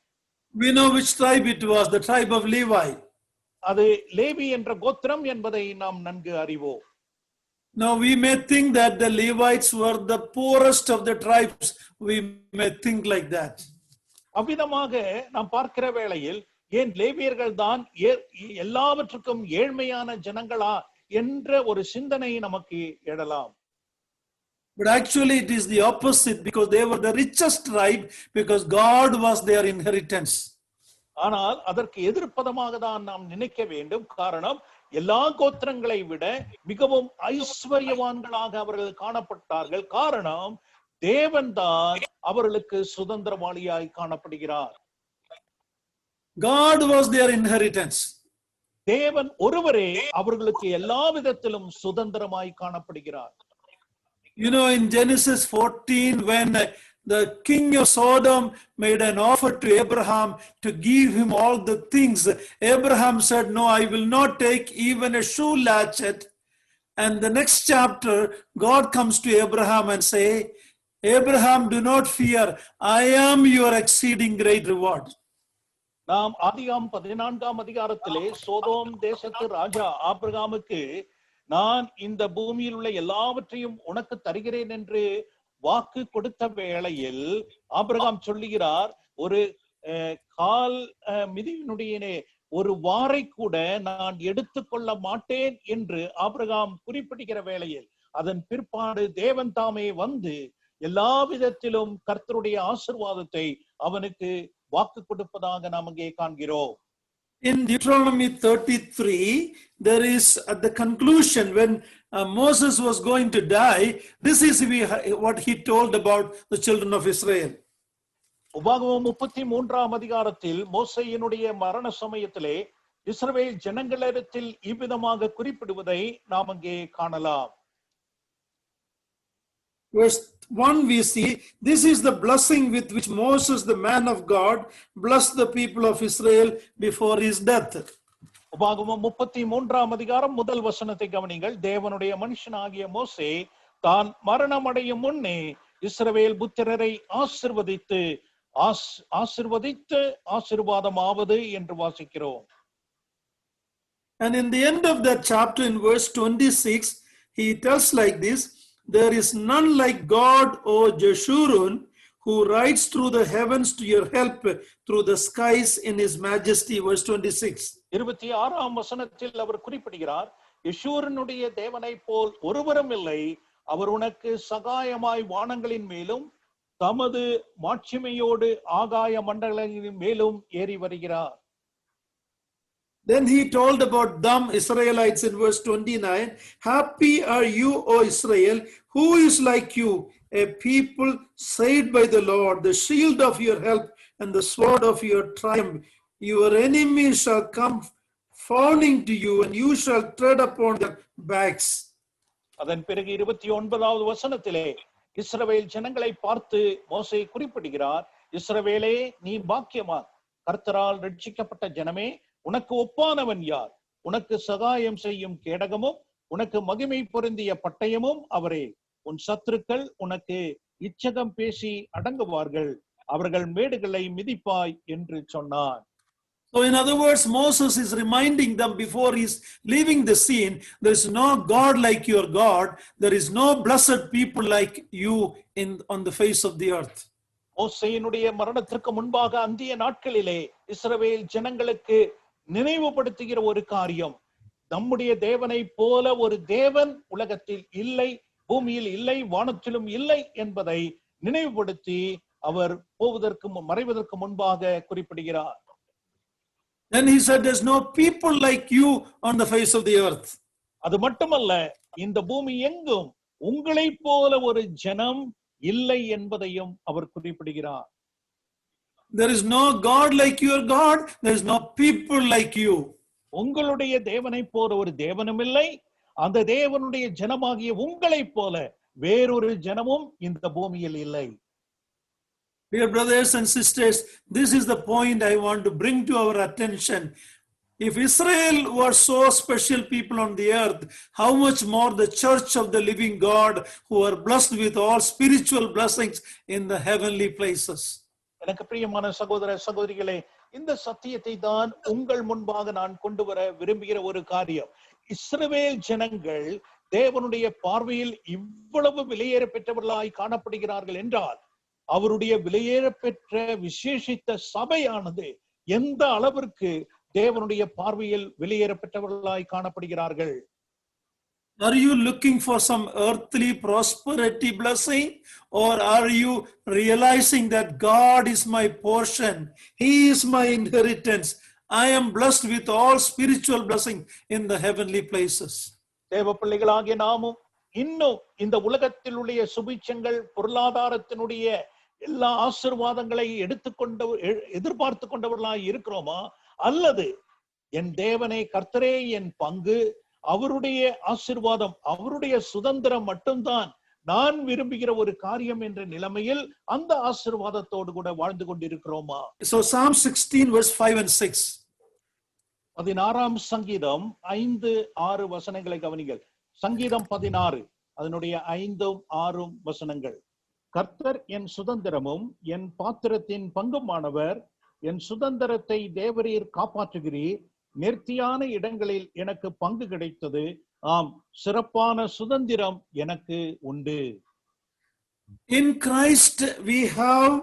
We know which tribe it was, the tribe of Levi. அது லேவி என்ற கோத்திரம் என்பதை நாம் நன்கு அறிவோம். Now we may think that the Levites were the poorest of the tribes. We may think like that. அவ்விதமாக நாம் பார்க்கிற வேளையில் ஏன் லேவியர்கள் தான் எல்லாவற்றுக்கும் ஏழ்மையான ஜனங்களா என்ற ஒரு சிந்தனை நமக்கு எழலாம். But actually it is the opposite, because they were the richest tribe, because God was their inheritance. ஆனால் அதற்கு எதிர்ப்பதமாக தான் நாம் நினைக்க வேண்டும். காரணம், எல்லா கோத்திரங்களை விட மிகவும் ஐஸ்வர்யவான்களாக அவர்கள் காணப்பட்டார்கள். காரணம், தேவன் தான் அவர்களுக்கு சுதந்திரவாளியாய் காணப்படுகிறார். God was their inheritance. தேவன் ஒருவரே அவர்களுக்கு எல்லா விதத்திலும் சுதந்திரமாய் காணப்படுகிறார். You know, in Genesis 14, when the king of Sodom made an offer to Abraham to give him all the things, Abraham said, no, I will not take even a shoe latchet. And the next chapter, God comes to Abraham and say, Abraham, do not fear, I am your exceeding great reward. நாம் ஆதியாம் 14ஆம் அதிகாரத்திலே சோதோம் தேசத்து ராஜா ஆபிரகாமுக்கு, நான் இந்த பூமியில் உள்ள எல்லாவற்றையும் உனக்கு தருகிறேன் என்று வாக்கு கொடுத்த வேளையில் ஆபிரகாம் சொல்லுகிறார், ஒரு கால் மிதியினுடைய ஒரு வாரை கூட நான் எடுத்துக்கொள்ள மாட்டேன் என்று ஆபிரகாம் குறிப்பிடுகிற வேளையில், அதன் பிற்பாடு தேவன் தாமே வந்து எல்லா விதத்திலும் கர்த்தருடைய ஆசீர்வாதத்தை அவனுக்கு வாக்கு கொடுப்பதாக நாம் அங்கே காண்கிறோம். In Deuteronomy 33, there is at the conclusion when Moses was going to die, this is what he told about the children of Israel. உபாகமம் 33ஆம் அதிகாரத்தில் மோசேயினுடைய மரண சமயத்திலே இஸ்ரவேல் ஜனங்களிடத்தில் இவ்விதமாக குறிப்பிடுவதை நாம் அங்கே காணலாம். Verse 1 we see, this is the blessing with which Moses, the man of God, blessed the people of Israel before his death. உபாகமம் 33ஆம் அதிகாரம் முதல் வசனத்தை கவனிங்கள். தேவனுடைய மனுஷனாகிய மோசே தான் மரணம் அடையும் முன்னே இஸ்ரவேல் புத்திரரை ஆசீர்வதித்து ஆசீர்வாதமாவது என்று வாசிக்கிறோம். And in the end of that chapter, in verse 26, he tells like this, there is none like God, O Jeshurun, who rides through the heavens to your help through the skies in his majesty. Verse 26. 26ஆம் வசனத்தில் அவர் குறிப்பிடுகிறார், யெஷூரனுடைய தேவனை போல் ஒருவரும் இல்லை, அவர் உனக்கு சகாயமாய் வானங்களின் மேலும் தமது மாட்சிமையோடு ஆகாய மண்டலங்களின் மேலும் ஏறி வருகிறார். Then he told about them, Israelites, in verse 29, happy are you, O Israel, who is like you, a people saved by the Lord, the shield of your help and the sword of your triumph. Your enemies shall come fawning to you, and you shall tread upon their backs. அதன் பிறகு 29வது வசனத்திலே இஸ்ரவேல் ஜனங்களை பார்த்து மோசே குறிப்பிடுகிறார், இஸ்ரவேலே நீ பாக்கியவான், கர்த்தரால் ரட்சிக்கப்பட்ட ஜனமே, உனக்கு ஒப்பானவன் யார்? உனக்கு சகாயம் செய்யும் கேடகமும் உனக்கு மகிமை பொருந்திய பட்டயமும் அவரே. உன் சத்துருக்கள் உனக்கு இச்சகம் பேசி அடங்குவார்கள், அவர்கள் மேடுகளை மிதிப்பாய் என்று சொன்னார். So in other words, Moses is reminding them before he's leaving the scene, there is no God like your God, there is no blessed people like you on the face of the earth. மோசேயினுடைய மரணத்திற்கு முன்பாக அந்திய நாட்களிலே இஸ்ரவேல் ஜனங்களுக்கு நினைவுபடுத்துகிற ஒரு காரியம், நம்முடைய தேவனை போல ஒரு தேவன் உலகத்தில் இல்லை, பூமியில் இல்லை, வானத்திலும் இல்லை என்பதை நினைவுபடுத்தி அவர் மறைவதற்கு முன்பாக குறிப்பிடுகிறார். Then he said, there's no people like you on the face of the earth. அது மட்டுமல்ல, இந்த பூமி எங்கும் உங்களை போல ஒரு ஜனம் இல்லை என்பதையும் அவர் குறிப்பிடுகிறார். There is no God like your God, there is no people like you. உங்களுடைய தேவனை போல ஒரு தேவனும் இல்லை, அந்த தேவனுடைய ஜனமாகிய உங்களை போல வேறொரு ஜனமும் இந்த பூமியில் இல்லை. Dear brothers and sisters, this is the point I want to bring to our attention. If Israel were so special people on the earth, how much more the church of the living God, who are blessed with all spiritual blessings in the heavenly places. எனக்கு பிரியமான சகோதர சகோதரிகளே, இந்த சத்தியத்தை தான் உங்கள் முன்பாக நான் கொண்டு வர விரும்புகிற ஒரு காரியம். இஸ்ரவேல் ஜனங்கள் தேவனுடைய பார்வையில் இவ்வளவு விலையேற பெற்றவர்களாய் காணப்படுகிறார்கள் என்றால், அவருடைய விலையேற பெற்ற விசேஷித்த சபையானது எந்த அளவிற்கு தேவனுடைய பார்வையில் விலையேற பெற்றவர்களாய் காணப்படுகிறார்கள். Are you looking for some earthly prosperity blessing, or are you realizing that God is my portion, He is my inheritance, I am blessed with all spiritual blessing in the heavenly places? தேவ பிள்ளைகளாகிய நாமும் இன்னும் இந்த உலகத்தில் உள்ள சுபிட்சங்கள், பொருளாதாரத்தினுடைய எல்லா ஆசீர்வாதங்களை எதிர்பார்த்து கொண்டவர்களாய் இருக்கிறோமா? அல்லது என் தேவனே கர்த்தரே என் பங்கு, அவருடைய ஆசீர்வாதம், அவருடைய சுதந்திரம் மட்டும்தான் நான் விரும்புகிற ஒரு காரியம் என்ற நிலைமையில் அந்த ஆசீர்வாதத்தோடு கூட வாழ்ந்து கொண்டிருக்கிறோமா? So Psalm 16 verse 5 and 6. 16ஆம் சங்கீதம் 5-6 வசனங்களை கவனிங்கள். சங்கீதம் 16 அதனுடைய 5-6 வசனங்கள். கர்த்தர் என் சுதந்திரமும் என் பாத்திரத்தின் பங்குமானவர், என் சுதந்திரத்தை தேவரீர் காப்பாற்றுகிறீர், நேர்த்தியான இடங்களில் எனக்கு பங்கு கிடைத்தது, ஆம் சிறப்பான சுதந்திரம் எனக்கு உண்டு. In Christ we have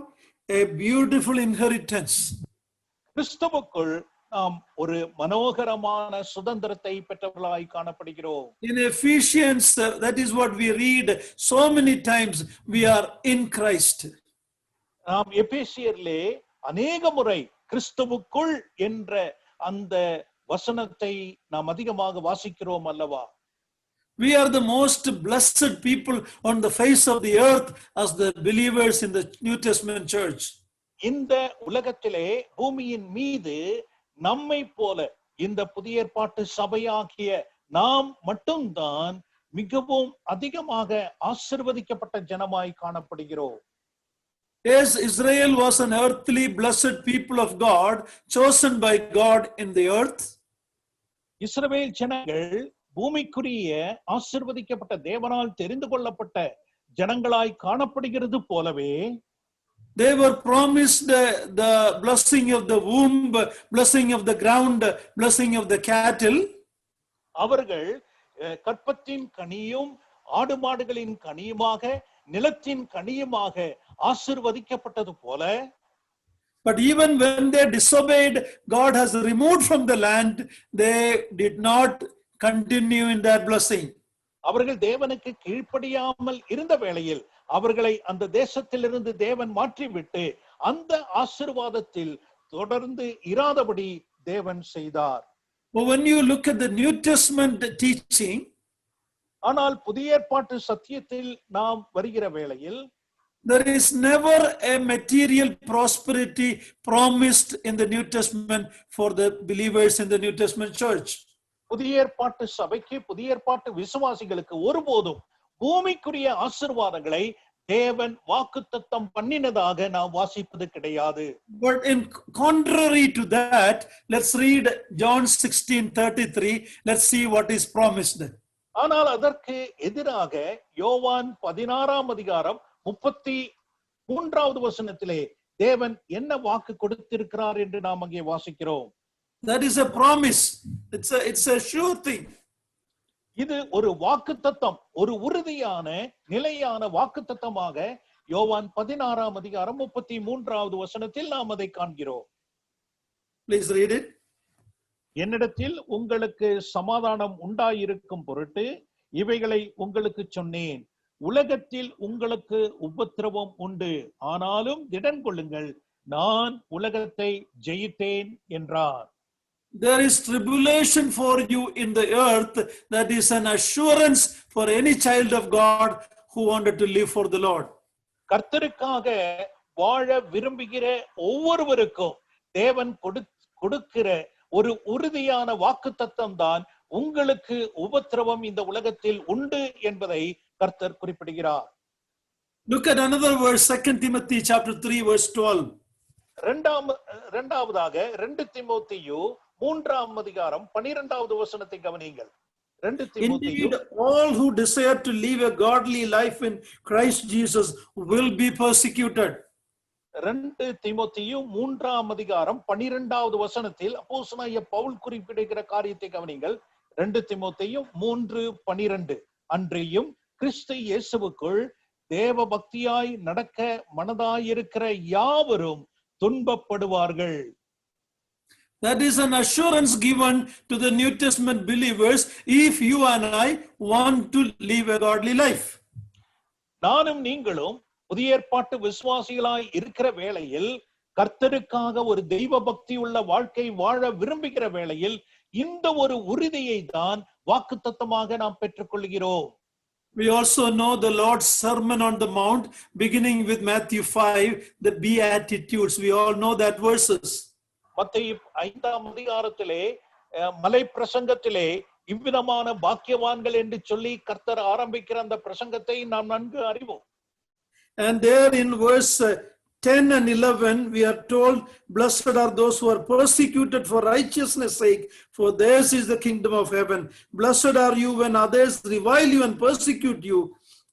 a beautiful inheritance. கிறிஸ்துவுக்குள் நாம் ஒரு மனோகரமான சுதந்திரத்தை பெற்றவர்களாய் காணப்படுகிறோம். In Ephesians, that is what we read so many times, we are in Christ. நாம் எபேசியரிலே அநேக முறை கிறிஸ்துவுக்குள் என்ற அந்த வசனத்தை நாம் அதிகமாக வாசிக்கிறோம் அல்லவா? We are the most blessed people on the face of the earth as the believers in the New Testament church. இந்த உலகத்திலே பூமியின் மீது நம்மை போல இந்த புதிய ஏற்பாட்டு சபையாகிய நாம் மட்டும்தான் மிகவும் அதிகமாக ஆசீர்வதிக்கப்பட்ட ஜனமாய் காணப்படுகிறோம். Yes, Israel was an earthly blessed people of God, chosen by God in the earth. இஸ்ரவேல் ஜனங்கள் பூமிக்குரிய ஆசீர்வதிக்கப்பட்ட தேவனால் தெரிந்து கொள்ளப்பட்ட ஜனங்களாய் காணப்படுகிறது போலவே, they were promised the blessing of the womb, blessing of the ground, blessing of the cattle. அவர்கள் கற்பத்தின் கனியும் ஆடு மாடுகளின் கனியுமாக நிலத்தின் கனியுமாக ஆசீர்வதிக்கப்பட்டது போல, but even when they disobeyed, God has removed from the land. They did not continue in that blessing. அவர்கள் தேவனுக்கு கீழ்ப்படியாமல் இருந்த வேளையில் அவர்களை அந்த தேசத்திலிருந்து தேவன் மாற்றிவிட்டு அந்த ஆசீர்வாதத்தில் தொடர்ந்து இராதபடி தேவன் செய்தார். But when you look at the New Testament teaching, ஆனால் புதிய ஏற்பாட்டு சத்தியத்தில் நாம் வருகிற வேளையில், there is never a material prosperity promised in the New Testament for the believers in the New Testament church. புதிய ஏற்பாட்டு சபைக்கு, புதிய ஏற்பாட்டு விசுவாசிகளுக்கு ஒருபோதும் பூமிக்குரிய ஆசீர்வாதங்களை தேவன் வாக்குத்தத்தம் பண்ணினதாக நாம் வாசிப்பது கிடையாது. But in contrary to that, let's read John 16:33. Let's see what is promised. ஆனால் அதற்கு எதிராக யோவான் 16ஆம் அதிகாரம் 33வது வசனத்திலே தேவன் என்ன வாக்கு கொடுத்திருக்கிறார் என்று நாம் அங்கே வாசிக்கிறோம். That is a promise. It's a sure thing. இது ஒரு வாக்குத்தத்தம், ஒரு உறுதியான நிலையான வாக்குத்தத்தமாக யோவான் 16ஆம் அதிகாரம் 33வது வசனத்தில் நாம் அதை காண்கிறோம். Please read it. என்னிடத்தில் உங்களுக்கு சமாதானம் உண்டாயிருக்கும் பொருட்டு இவைகளை உங்களுக்கு சொன்னேன். உலகத்தில் உங்களுக்கு உபத்திரவம் உண்டு, ஆனாலும் திடன் கொள்ளுங்கள், நான் உலகத்தை ஜெயித்தேன் என்றார். There is tribulation for you in the earth. That is an assurance for any child of God who wanted to live for the Lord. கர்த்தருக்காக வாழ விரும்புகிற ஒவ்வொருவருக்கும் தேவன் கொடுக்கிற ஒரு உறுதியான வாக்குத்தத்தம் தான் உங்களுக்கு உபத்திரவம் இந்த உலகத்தில் உண்டு என்பதை கர்த்தர் குறிப்பிடுகிறார். Look at another verse, 2 Timothy chapter 3 verse 12. இரண்டாவதாக 2 தீமோத்தேயு 3ஆம் அதிகாரம் 12வது வசனத்தை கவனியுங்கள். 2 தீமோத்தேயு, Indeed, all who desire to live a godly life in Christ Jesus will be persecuted. 2 தீமோத்தேயு 3ஆம் அதிகாரம் 12வது வசனத்தில் அப்போஸ்தலனாகிய பவுல் குறிப்பிடுகிற காரியத்தை கவனியுங்கள். 2 தீமோத்தேயு 3:12. அன்றியும் கிறிஸ்து இயேசுவுக்குள் தேவ பக்தியாய் நடக்க மனதாயிருக்கிற யாவரும் துன்பப்படுவார்கள். That is an assurance given to the New Testament believers if you and I want to live a godly life. நானும் நீங்களும் புதிய ஏற்பாட்டு விசுவாசிகளாய் இருக்கிற வேளையில், கர்த்தருக்காக ஒரு தெய்வ பக்தி உள்ள வாழ்க்கை வாழ விரும்புகிற வேளையில் இந்த ஒரு உறுதியை தான் வாக்குத்தத்தமாக நாம் பெற்றுக்கொள்கிறோம். We also know the Lord's Sermon on the Mount, beginning with Matthew 5, the Beatitudes. We all know that verses. மத்தேயு 5ஆம் அதிகாரத்திலே மலை பிரசங்கத்திலே இவ்விதமான பாக்கியவான்கள் என்று சொல்லி கர்த்தர் ஆரம்பிக்கிற அந்த பிரசங்கத்தை நாம் நன்கு அறிவோம். And there in verse 10 and 11, we are told, blessed are those who are persecuted for righteousness' sake, for theirs is the kingdom of heaven. Blessed are you when others revile you and persecute you,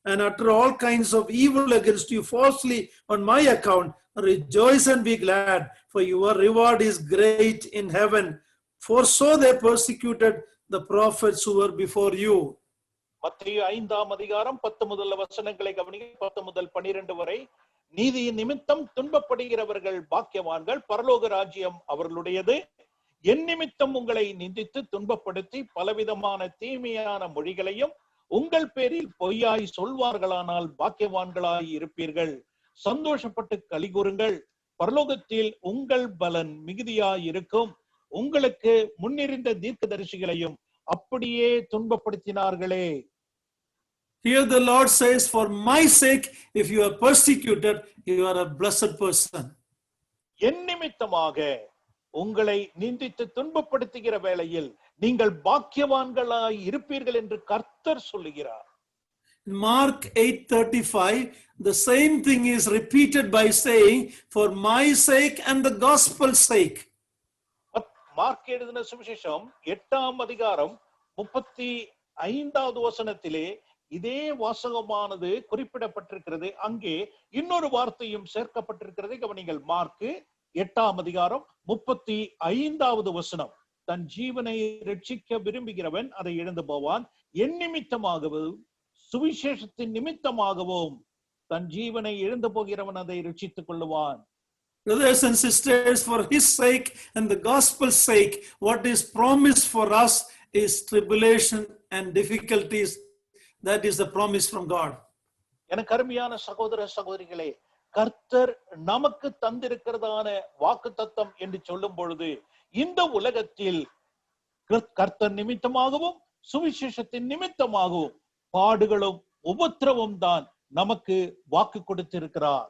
and utter all kinds of evil against you falsely on my account. Rejoice and be glad, for your reward is great in heaven. For so they persecuted the prophets who were before you. மத்தேயு 5ஆம் அதிகாரம் 10 முதல் வசனங்களை கவனிங்க. 10 முதல் 12 வரை. நீதியின் நிமித்தம் துன்பப்படுகிறவர்கள் பாக்கியவான்கள், பரலோக ராஜ்யம் அவர்களுடையது. என் நிமித்தம் உங்களை நிந்தித்து துன்பப்படுத்தி பலவிதமான தீமையான மொழிகளையும் உங்கள் பேரில் பொய்யாய் சொல்வார்களானால் பாக்கியவான்களாய் இருப்பீர்கள். சந்தோஷப்பட்டு களிகூறுங்கள், பரலோகத்தில் உங்கள் பலன் மிகுதியாய் இருக்கும். உங்களுக்கு முன்னிருந்த தீர்க்கதரிசிகளையும் அப்படியே துன்பப்படுத்தினார்களே. Here the Lord says, for my sake, if you are persecuted, you are a blessed person. என் நிமித்தமாக உங்களை நிந்தித்து துன்பப்படுத்துகிற வேளையில் நீங்கள் பாக்கியவான்களாய் இருப்பீர்கள் என்று கர்த்தர் சொல்லுகிறார். Mark 8:35, the same thing is repeated by saying, for my sake and the gospel's sake. Mark எழுதின சுவிசேஷம் 8ஆம் அதிகாரம் 35வது வசனத்திலே இதே வாசகமானது குறிப்பிடப்பட்டிருக்கிறது. அங்கே இன்னொரு வார்த்தையும் சேர்க்கப்பட்டிருக்கிறது. கவனிங்கள், மார்க் 8ஆம் அதிகாரம் 35வது வசனம். தன் ஜீவனை ரட்சிக்க விரும்புகிறவன் அதை இழந்து போவான், என் நிமித்தமாகவும் சுவிசேஷத்தின் நிமித்தமாகவும் தன் ஜீவனை இழந்து போகிறவன் அதை ரட்சித்துக் கொள்ளுவான். Brothers and sisters, for his sake and the gospel's sake, what is promised for us is tribulation and difficulties. That is the promise from God. எனக்கு அருமையான சகோதர சகோதரிகளே, கர்த்தர் நமக்கு தந்திருக்கிறதான வாக்குத்தத்தம் என்று சொல்லும் பொழுது, இந்த உலகத்தில் கர்த்தர் நிமித்தமாகவும் சுவிசேஷத்தின் நிமித்தமாகவும் பாடுகளும் உபத்திரவும் தான் நமக்கு வாக்கு கொடுத்திருக்கிறார்.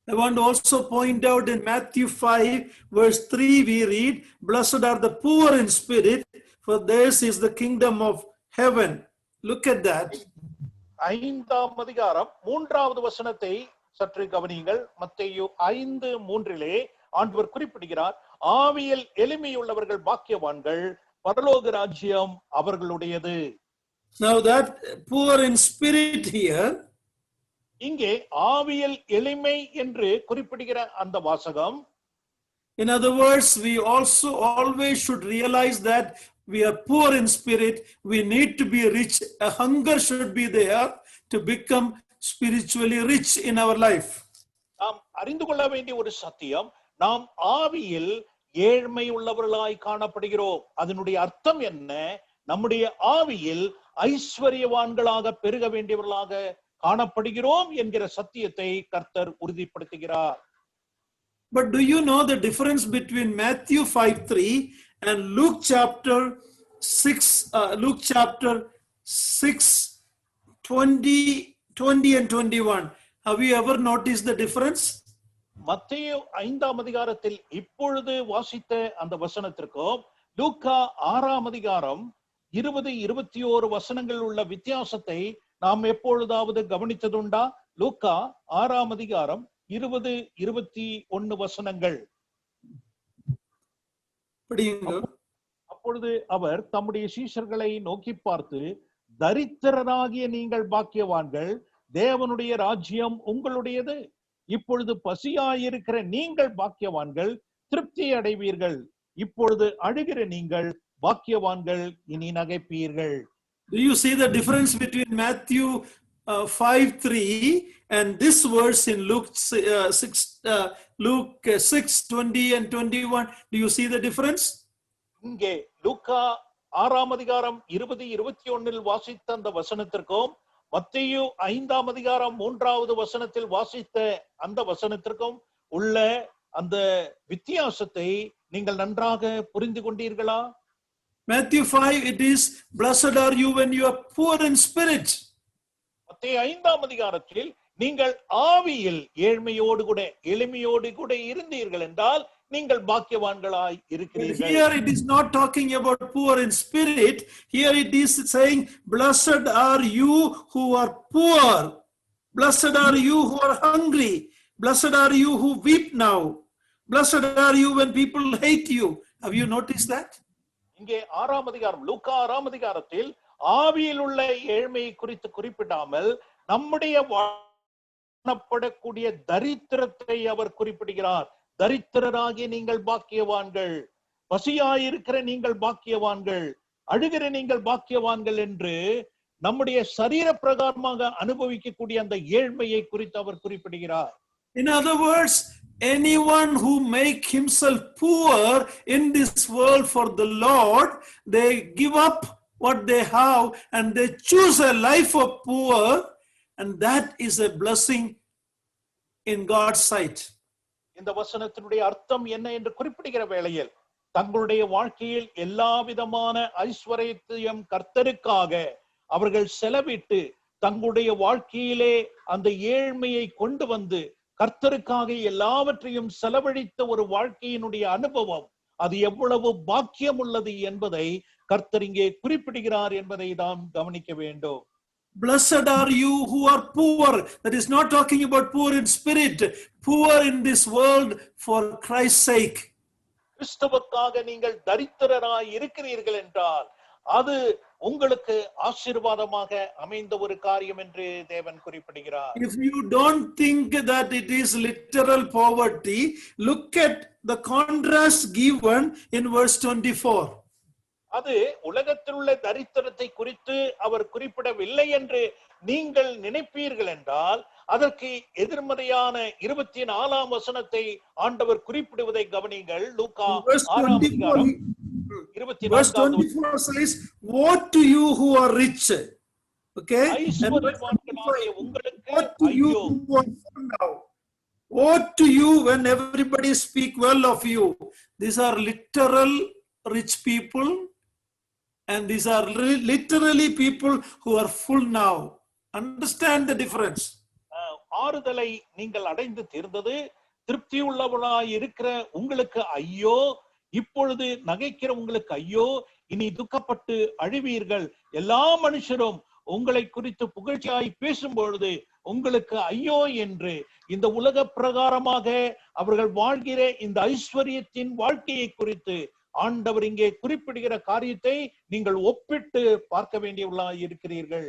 I want to also point out in Matthew 5 verse 3 we read, blessed are the poor in spirit, for theirs is the kingdom of heaven. Look at that. 5ஆம் அதிகாரம் 3வது வசனத்தை சற்று கவனியுங்கள். மத்தேயு 5:3 ஆண்டவர் குறிப்பிடுகிறார், ஆவியில் எளிமையுள்ளவர்கள் பாக்கியவான்கள், பரலோக ராஜ்யம் அவர்களுடையது. Now that poor in spirit here, இங்கே ஆவியில் எளிமை என்று குறிப்பிடுகிற அந்த வாசகம், in other words, we also always should realize that we are poor in spirit. We need to be rich. A hunger should be there to become spiritually rich in our life. நாம் அறிந்து கொள்ள வேண்டிய ஒரு சத்தியம், நாம் ஆவியில் ஏழ்மை உள்ளவர்களாய் காணப்படுகிறோம். அதனுடைய அர்த்தம் என்ன? நம்முடைய ஆவியில் ஐஸ்வர்யவான்களாக பெருக வேண்டியவர்களாக காணப்படுகிறோம் என்கிற சத்தியத்தை கர்த்தர் உறுதிப்படுத்துகிறார். But do you know the difference between Matthew 5:3 and Luke chapter 6:20 and 21? Have you ever noticed the difference? மத்தேயு 5ஆம் அதிகாரத்தில் இப்பொழுது வாசித்த அந்த வசனத்திற்கும் லூக்கா 6ஆம் அதிகாரம் 20-21 வசனங்கள் உள்ள வித்தியாசத்தை நாம் எப்பொழுதாவது கவனித்ததுண்டா? லூக்கா 6ஆம் அதிகாரம் 20-21 வசனங்கள். அப்பொழுது அவர் தம்முடைய சீஷர்களை நோக்கி பார்த்து, தரித்திரராகிய நீங்கள் பாக்கியவான்கள், தேவனுடைய ராஜ்யம் உங்களுடையது. இப்பொழுது பசியாயிருக்கிற நீங்கள் பாக்கியவான்கள், திருப்தி அடைவீர்கள். இப்பொழுது அழுகிற நீங்கள் பாக்கியவான்கள், இனி நகைப்பீர்கள். Do you see the difference between Matthew 5:3 and this verse in Luke 6:20 and 21? Do you see the difference? இங்கே லூக்கா 6ஆம் அதிகாரம் 20-21 வாசித்த அந்த வசனத்திற்கும் மத்தேயு 5ஆம் அதிகாரம் 3வது வசனத்தில் வாசித்த அந்த வசனத்திற்கும் உள்ள அந்த வித்தியாசத்தை நீங்கள் நன்றாக புரிந்து கொண்டீர்களா? Matthew 5, it is, blessed are you when you are poor in spirit. மத்தேயு 5ஆம் அதிகாரத்தில் நீங்கள் ஆவியில் ஏழ்மையோடு கூட எளிமையோடு கூட இருந்தீர்கள் என்றால் நீங்கள் பாக்கியவான்களாய் இருக்கிறீர்கள். Here it is not talking about poor in spirit. Here it is saying, blessed are you who are poor. Blessed are you who are hungry. Blessed are you who weep now. Blessed are you when people hate you. Have you noticed that? இங்கே 6ஆம் அதிகாரம், லூக்கா 6ஆம் அதிகாரத்தில் ஆவியில் உள்ள ஏழ்மையை குறித்து குறிப்பிடாமல் நம்முடைய காணப்படக்கூடிய தரித்திரத்தை அவர் குறிப்பிடுகிறார். தரித்திரராகிய நீங்கள் பாக்கியவான்கள், பசியாயிருக்கிற நீங்கள் பாக்கியவான்கள், அழுகிற நீங்கள் பாக்கியவான்கள் என்று நம்முடைய சரீர பிரகாரமாக அனுபவிக்கக்கூடிய அந்த ஏழ்மையை குறித்து அவர் குறிப்பிடுகிறார். In other words, anyone who make himself poor in this world for the Lord, they give up what they have and they choose a life of poor, and that is a blessing in God's sight. இந்த வசனத்தினுடைய அர்த்தம் என்ன என்று குறிப்பிடுகிற வேளையில் தங்களுடைய வாழ்க்கையில் எல்லா விதமான ஐஸ்வர்யத்தையும் கர்த்தருக்காக அவர்கள் செலவிட்டு தங்களுடைய வாழ்க்கையிலே அந்த ஏழ்மையை கொண்டு வந்து கர்த்தருக்காக எல்லாவற்றையும் செலவழித்த ஒரு வாழ்க்கையினுடைய அனுபவம் அது எவ்வளவு பாக்கியம் உள்ளது என்பதை கர்த்தர் இங்கே குறிப்பிடுகிறார் என்பதை நாம் கவனிக்க வேண்டும். Blessed are you who are poor. That is not talking about poor in spirit, poor in this world for Christ's sake. கிறிஸ்துவுக்காக நீங்கள் தரித்திரராய் இருக்கிறீர்கள் என்றால் அது உங்களுக்கு ஆசீர்வாதமாக அமைந்த ஒரு காரியம் என்று தேவன் குறிப்பிடுகிறார். If you don't think that it is literal poverty, look at the contrast given in verse 24. அது உலகத்தில் உள்ள தரித்திரத்தை குறித்து அவர் குறிப்பிடவில்லை என்று நீங்கள் நினைப்பீர்கள் என்றால் அதற்கு எதிர்மறையான 24ஆம் வசனத்தை ஆண்டவர் குறிப்பிடுவதை கவனியுங்கள். லூக்கா 6ஆம் அதிகாரம் 24 says, woe to you who are rich. Okay? ஐஸ்வர்யவான்களாகிய உங்களுக்கு Woe to you ஐயோ, who are full now. Woe to you when everybody speak well of you. These are literal rich people. And these are literally people who are full now. Understand the difference. ஆறுதலை நீங்கள் அடைந்து தீர்ந்தது, திருப்தி உள்ளவர்களாய் இருக்கிற உங்களுக்கு ஐயோ, இப்பொழுது நகைக்கிற உங்களுக்கு ஐயோ, இனி துக்கப்பட்டு அழிவீர்கள். எல்லா மனுஷரும் உங்களை குறித்து புகழ்ச்சியாய் பேசும் பொழுது உங்களுக்கு ஐயோ என்று இந்த உலக பிரகாரமாக அவர்கள் வாழ்கிற இந்த ஐஸ்வர்யத்தின் வாழ்க்கையை குறித்து ஆண்டவர் இங்கே குறிப்பிடுகிற காரியத்தை நீங்கள் ஒப்பிட்டு பார்க்க வேண்டியவர்களாய் இருக்கிறீர்கள்.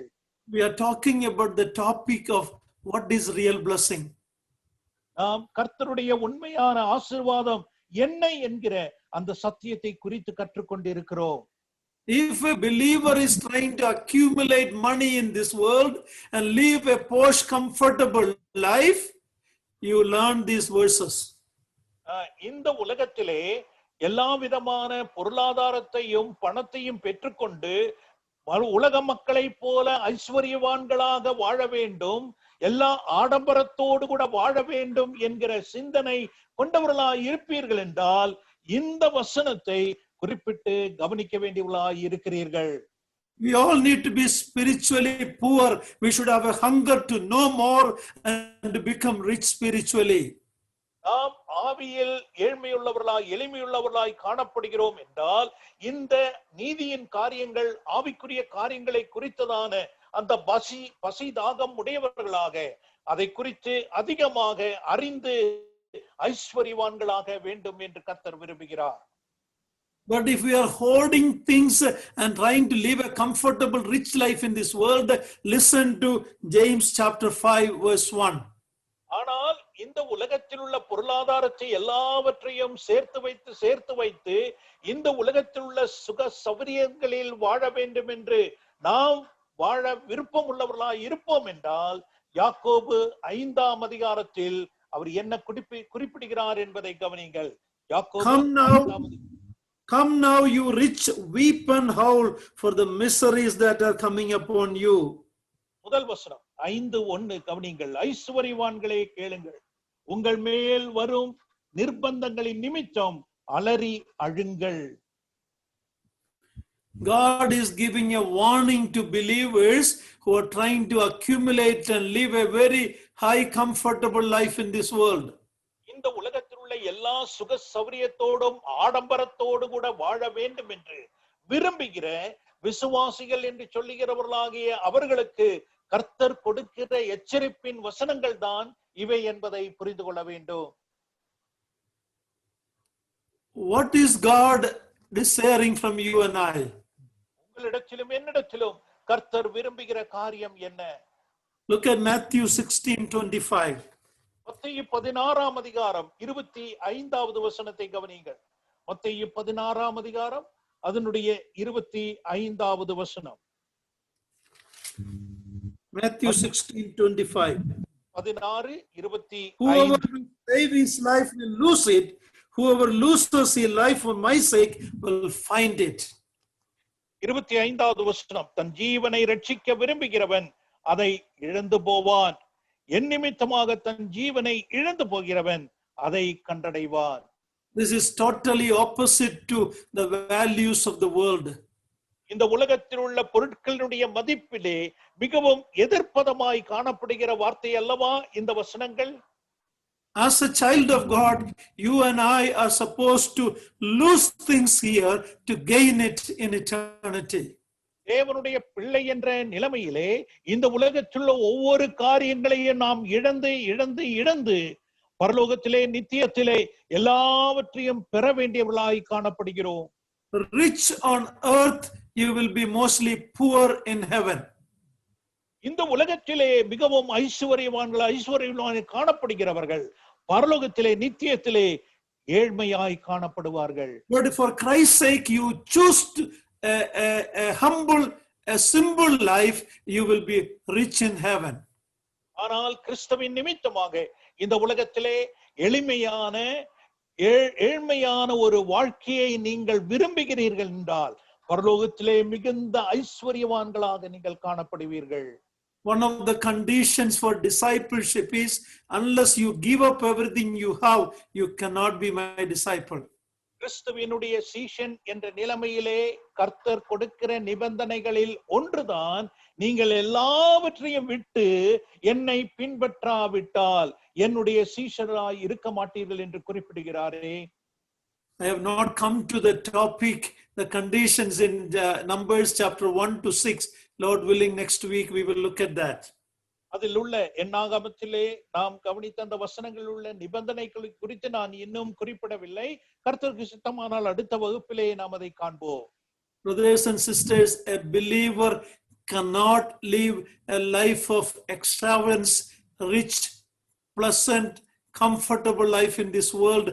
We are talking about the topic of what is real blessing. நாம் கர்த்தருடைய உண்மையான ஆசீர்வாதம் என்ன என்கிற அந்த சத்தியத்தை குறித்து கற்றுக்கொண்டிருக்கிறோம். If a believer is trying to accumulate money in this world and live a posh, comfortable life, you learn these verses. இந்த உலகத்திலே எல்லா விதமான பொருளாதாரத்தையும் பணத்தையும் பெற்றுக்கொண்டு உலக மக்களை போல ஐஸ்வர்யவான்களாக வாழ வேண்டும், எல்லா ஆடம்பரத்தோடு கூட வாழ வேண்டும் என்கிற சிந்தனை கொண்டவர்களாய் இருப்பீர்கள் என்றால் இந்த வசனத்தை குறிப்பிட்டு கவனிக்க வேண்டியவர்களாய் இருக்கிறீர்கள். We all need to be spiritually poor. We should have a hunger to know more and to become rich spiritually. நாம் ஆவியில் ஏழ்மையுள்ளவர்களாய் எளிமையுள்ளவர்களாய் காணப்படுகிறோம் என்றால் இந்த நீதியின் காரியங்கள் ஆவிக்குரிய காரியங்களை குறித்ததான அந்த பசி தாகம் உடையவர்களாக அதை குறித்து அதிகமாக அறிந்து ஐஸ்வர்யவான்களாக வேண்டும் என்று கர்த்தர் விரும்புகிறார். But if we are hoarding things and trying to live a comfortable rich life in this world, listen to James chapter 5 verse 1. ஆனால் இந்த உலகத்தில் உள்ள பொருளாதாரத்தை எல்லாவற்றையும் சேர்த்து வைத்து இந்த உலகத்தில் உள்ள சுக சௌகரியங்களில் வாழ வேண்டும் என்று நாம் வாழ விருப்பம் உள்ளவர்களாய் இருப்போம் என்றால் யாக்கோபு 5ஆம் அதிகாரத்தில் அவர் என்ன குறிப்பிடுகிறார் என்பதை கவனியுங்கள். Come now, you rich, weep and howl for the miseries that are coming upon you. முதல் வசனம் 5:1 கவனியுங்கள். ஐஸ்வர்யவான்களே கேளுங்கள், உங்கள் மேல் வரும் நிர்பந்தங்களின் நிமித்தம் அலறி அழுங்கள். God is giving a warning to believers who are trying to accumulate and live a very high comfortable life in this world. இந்த உலகத்தில் உள்ள எல்லா சுக சௌகரியத்தோடும் ஆடம்பரத்தோடு கூட வாழ வேண்டும் என்று விரும்புகிற விசுவாசிகள் என்று சொல்லுகிறவர்களாகிய அவர்களுக்கு கர்த்தர் கொடுக்கிற எச்சரிப்பின் வசனங்கள் தான் இவை என்பதை புரிந்து கொள்ள வேண்டும். What is God desiring from you and I? உங்களிடத்திலும் என்னிடத்திலும் கர்த்தர் விரும்புகிற காரியம் என்ன? Look at Matthew 16:25. மத்தேயு 16ஆம் அதிகாரம் 25வது வசனத்தை கவனியுங்கள். மத்தேயு 16ஆம் அதிகாரம் அதனுடைய 25வது வசனம். Matthew 16:25. 16:25. Whoever will save his life will lose it. Whoever loses his life for my sake will find it. 25வது வசனம். தன் ஜீவனை ரட்சிக்க விரும்புகிறவன் அதை இழந்து போவான், என் நிமித்தமாக தன் ஜீவனை இழந்து போகிறவன் அதை கண்டடைவான். This is totally opposite to the values of the world. இந்த உலகத்தில் உள்ள பொருட்களினுடைய மதிப்பிலே மிகவும் எதிர்ப்பதமாய் காணப்படுகிற வார்த்தை அல்லவா இந்த வசனங்கள்? As a child of God, you and I are supposed to lose things here to gain it in eternity. தேவனுடைய பிள்ளை என்ற நிலைமையிலே இந்த உலகத்திலுள்ள ஒவ்வொரு காரியங்களையும் நாம் இழந்து பரலோகத்திலே நித்தியத்திலே எல்லாவற்றையும் பெற வேண்டியவர்களாய் காணப்படுகிறோம். Rich on earth, you will be mostly poor in heaven. இந்த உலகத்திலே மிகவும் ஐஸ்வர்யவான்கள் காணப்படுகிறவர்கள் பரலோகத்திலே நித்தியத்திலே ஏழ்மையாய் காணப்படுவார்கள். But for Christ's sake, you choose a humble, a simple life, you will be rich in heaven. ஆனால் கிறிஸ்துவின் நிமித்தமாக இந்த உலகத்திலே ஏழ்மையான ஒரு வாழ்க்கையை நீங்கள் விரும்புகிறீர்கள் என்றால் பரலோகத்திலே மிகுந்த ஐஸ்வர்யவான்களாக நீங்கள் காணப்படுவீர்கள். One of the conditions for discipleship is, unless you give up everything you have, you cannot be my disciple. கிறிஸ்துவினுடைய சீஷன் என்ற நிலைமையிலே கர்த்தர் கொடுக்கிற நிபந்தனைகளில் ஒன்றுதான், நீங்கள் எல்லாவற்றையும் விட்டு என்னை பின்பற்றாவிட்டால் என்னுடைய சீஷராய் இருக்க மாட்டீர்கள் என்று குறிப்பிடுகிறாரே. I have not come to the topic, the conditions in Numbers chapter 1 to 6. Lord willing, next week we will look at that. அதில் உள்ள எண்ணாகமத்திலே நாம் கவனித்த அந்த வசனங்களில் உள்ள நிபந்தனைகளை குறித்து நான் இன்னும் குறிப்பிடவில்லை. கர்த்தருக்கு சித்தமானால் அடுத்த வகுப்பிலே நாம் அதை காண்போம். Brothers and sisters, a believer cannot live a life of extravagance, rich, pleasant, comfortable life in this world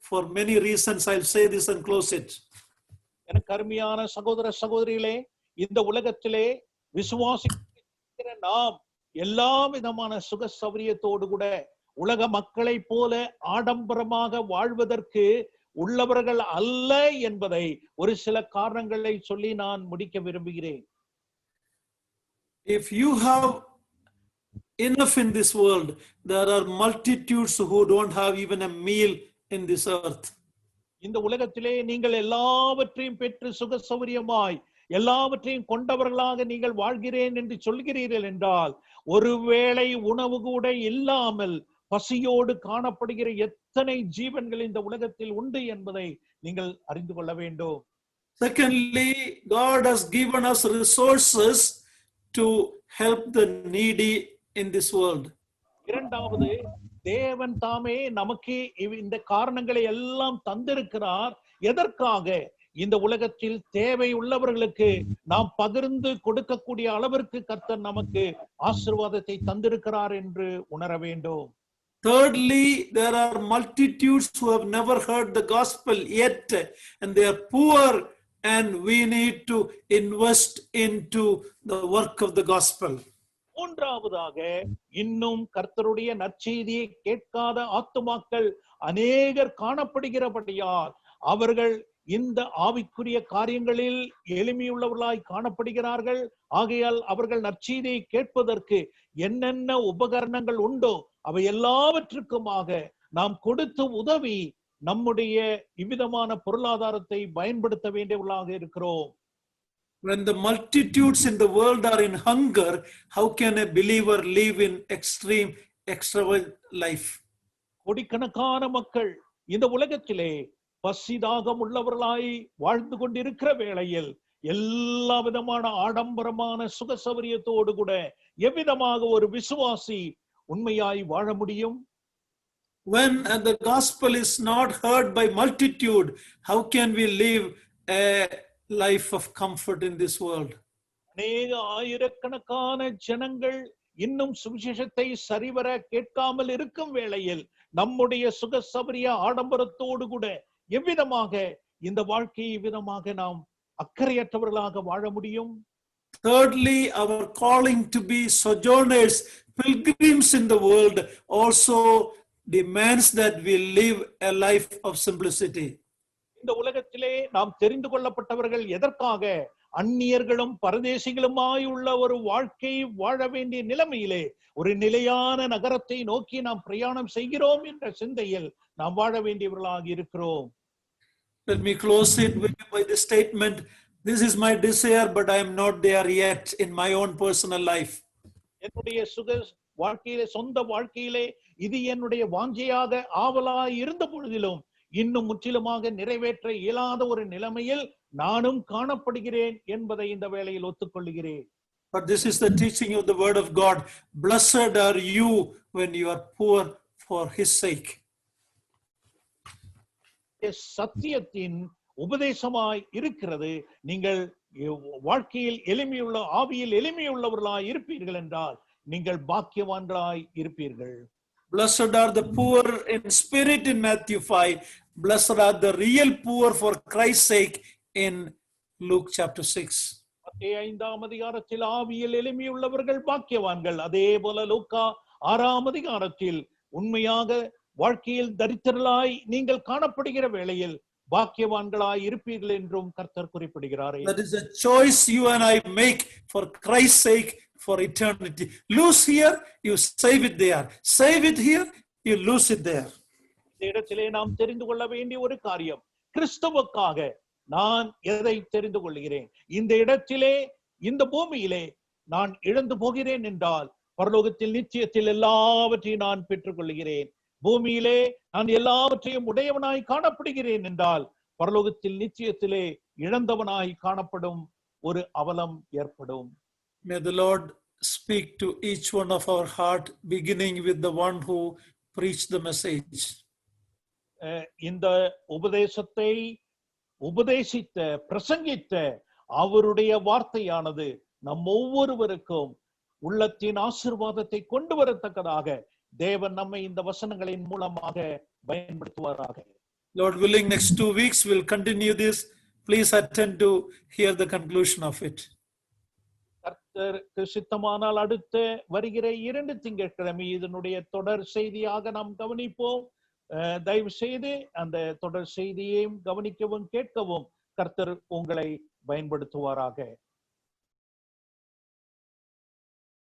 for many reasons. I'll say this and close it. எனக்கு அருமையான சகோதர சகோதரிகளே, இந்த உலகத்திலே விசுவாசிக்கிற நாம் எல்லா விதமான சுக சௌரியத்தோடு கூட உலக மக்களை போல ஆடம்பரமாக வாழ்வதற்கு உள்ளவர்கள் அல்ல என்பதை ஒரு சில காரணங்களை சொல்லி நான் முடிக்க விரும்புகிறேன். If you have enough in this world, there are multitudes who don't have even a meal in this earth. இந்த உலகத்திலே நீங்கள் எல்லாவற்றையும் பெற்று சுக சௌரியமாய் எல்லாவற்றையும் கொண்டவர்களாக நீங்கள் வாழ்கிறேன் என்று சொல்கிறீர்கள் என்றால், ஒருவேளை உணவு கூட இல்லாமல் பசியோடு காணப்படுகிற எத்தனை ஜீவன்கள் இந்த உலகத்தில் உண்டு என்பதை நீங்கள் அறிந்து கொள்ள வேண்டும். Secondly, God has given us resources to help the needy in this world. இரண்டாவது, தேவன் தாமே நமக்கு இந்த காரணங்களை எல்லாம் தந்திருக்கிறார். எதற்காக? இந்த உலகத்தில் தேவை உள்ளவர்களுக்கு நாம் பகிர்ந்து கொடுக்கக்கூடிய அளவிற்கு கர்த்தர் நமக்கு ஆசீர்வாதத்தை தந்திருக்கிறார் என்று உணர வேண்டும். Thirdly, there are multitudes who have never heard the gospel yet, and they are poor, and we need to invest into the work of the gospel. மூன்றாவதாக, இன்னும் கர்த்தருடைய நற்செய்தியை கேட்காத ஆத்துமாக்கள் அநேகர் காணப்படுகிறபடியால் அவர்கள் இந்த ஆவிக்குரிய காரியங்களில் எளிமையுள்ளவர்களாய் காணப்படுகிறார்கள். ஆகையால் அவர்கள் நற்செய்தியை கேட்பதற்கு என்னென்ன உபகரணங்கள் உண்டோ அவை எல்லாவற்றுக்குமாக நாம் கொடுத்து உதவி நம்முடைய இவ்விதமான பொருளாதாரத்தை பயன்படுத்த வேண்டியவர்களாக இருக்கிறோம். When the multitudes in the world are in hunger, how can a believer live in extreme, extravagant life? கோடிக்கணக்கான மக்கள் இந்த உலகத்திலே பசிதாகம் உள்ளவர்களாய் வாழ்ந்து கொண்டிருக்கிற வேளையில் எல்லா விதமான ஆடம்பரமான சுக சௌரியத்தோடு கூட எவ்விதமாக ஒரு விசுவாசி உண்மையாய் வாழ முடியும்? When the gospel is not heard by multitude, how can we live a life of comfort in this world? அநேக ஆயிரக்கணக்கான ஜனங்கள் இன்னும் சுவிசேஷத்தை சரிவர கேட்காமல் இருக்கும் வேளையில் நம்முடைய சுக சௌரிய ஆடம்பரத்தோடு கூட எவ்விதமாக இந்த வாழ்க்கையை விதமாக நாம் அக்கறையற்றவர்களாக வாழ முடியும்? Thirdly, our calling to be sojourners, pilgrims in the world also demands that we live a life of simplicity. இந்த உலகத்திலே நாம் தெரிந்து கொள்ளப்பட்டவர்கள் எதற்காக? அந்நியர்களும் பரதேசிகளுமாய் உள்ள ஒரு வாழ்க்கை வாழ வேண்டிய நிலைமையிலே ஒரு நிலையான நகரத்தை நோக்கி நாம் பிரயாணம் செய்கிறோம் என்ற சிந்தையில் நாம் வாழ வேண்டியவர்களாக இருக்கிறோம். Let me close it by the statement, this is my desire, but I am not there yet in my own personal life. என்னுடைய வாழ்க்கையிலே, சொந்த வாழ்க்கையிலே இது என்னுடைய வாஞ்சையாக ஆவலாய் இருந்த பொழுதிலும் இன்னும் முற்றிலுமாக நிறைவேற்ற இயலாத ஒரு நிலைமையில் நானும் காணப்படுகிறேன் என்பதை இந்த வேளையில் ஒத்துக்கொள்கிறேன். But this is the teaching of the word of God. Blessed are you when you are poor for his sake. சத்தியத்தின் உபதேசமாய் இருக்கிறது. நீங்கள் வாழ்க்கையில் எளிமையுள்ள, ஆவியில் எளிமையுள்ளவர்களாய் இருப்பீர்கள் என்றால் நீங்கள் பாக்கியவான்களாய் இருப்பீர்கள். Blessed are the poor in spirit in Matthew 5. Blessed are the real poor for Christ's sake in Luke chapter 6. மத்தேயு 5ஆம் அதிகாரத்தில் ஆவியில் எளிமையுள்ளவர்கள் பாக்கியவான்கள். அதே போல லூக்கா 6ஆம் அதிகாரத்தில் உண்மையாக வாழ்க்கையில் தரித்திரலாய் நீங்கள் காணப்படுகிற வேளையில் பாக்கியவான்களாய் இருப்பீர்கள் என்றும் கர்த்தர் குறிப்பிடுகிறார். That is a choice you and I make for Christ's sake for eternity. Lose here, you save it there. Save it here, you lose it there. இந்த இடத்திலே நாம் தெரிந்து கொள்ள வேண்டிய ஒரு காரியம், கிறிஸ்துவுக்காக நான் எதை தெரிந்து கொள்கிறேன்? இந்த இடத்திலே, இந்த பூமியிலே நான் இழந்து போகிறேன் என்றால் பரலோகத்தில் நிச்சயத்தில் எல்லாவற்றையும் நான் பெற்றுக் கொள்கிறேன். பூமியிலே நான் எல்லாவற்றையும் உடையவனாய் காணப்படுகிறேன் என்றால் பரலோகத்தில் நிச்சயத்திலே இழந்தவனாய் காணப்படும் ஒரு அவலம் ஏற்படும். May the Lord speak to each one of our heart, beginning with the one who preached the message. இந்த உபதேசத்தை உபதேசித்த, பிரசங்கித்த அவருடைய வார்த்தையானது நம் ஒவ்வொருவருக்கும் உள்ளத்தின் ஆசீர்வாதத்தை கொண்டு வரத்தக்கதாக தேவன் நம்மை இந்த வசனங்களின் மூலமாக பயன்படுத்துவாராக. Lord willing, next 2 weeks we'll continue this. Please attend to hear the conclusion of it. கர்த்தருக்கு சித்தமானால் அடுத்த வருகிற 2 திங்கட்கிழமை இதனுடைய தொடர் செய்தியாக நாம் கவனிப்போம். தயவு செய்து அந்த தொடர் செய்தியையும் கவனிக்கவும் கேட்கவும் கர்த்தர் உங்களை பயன்படுத்துவாராக.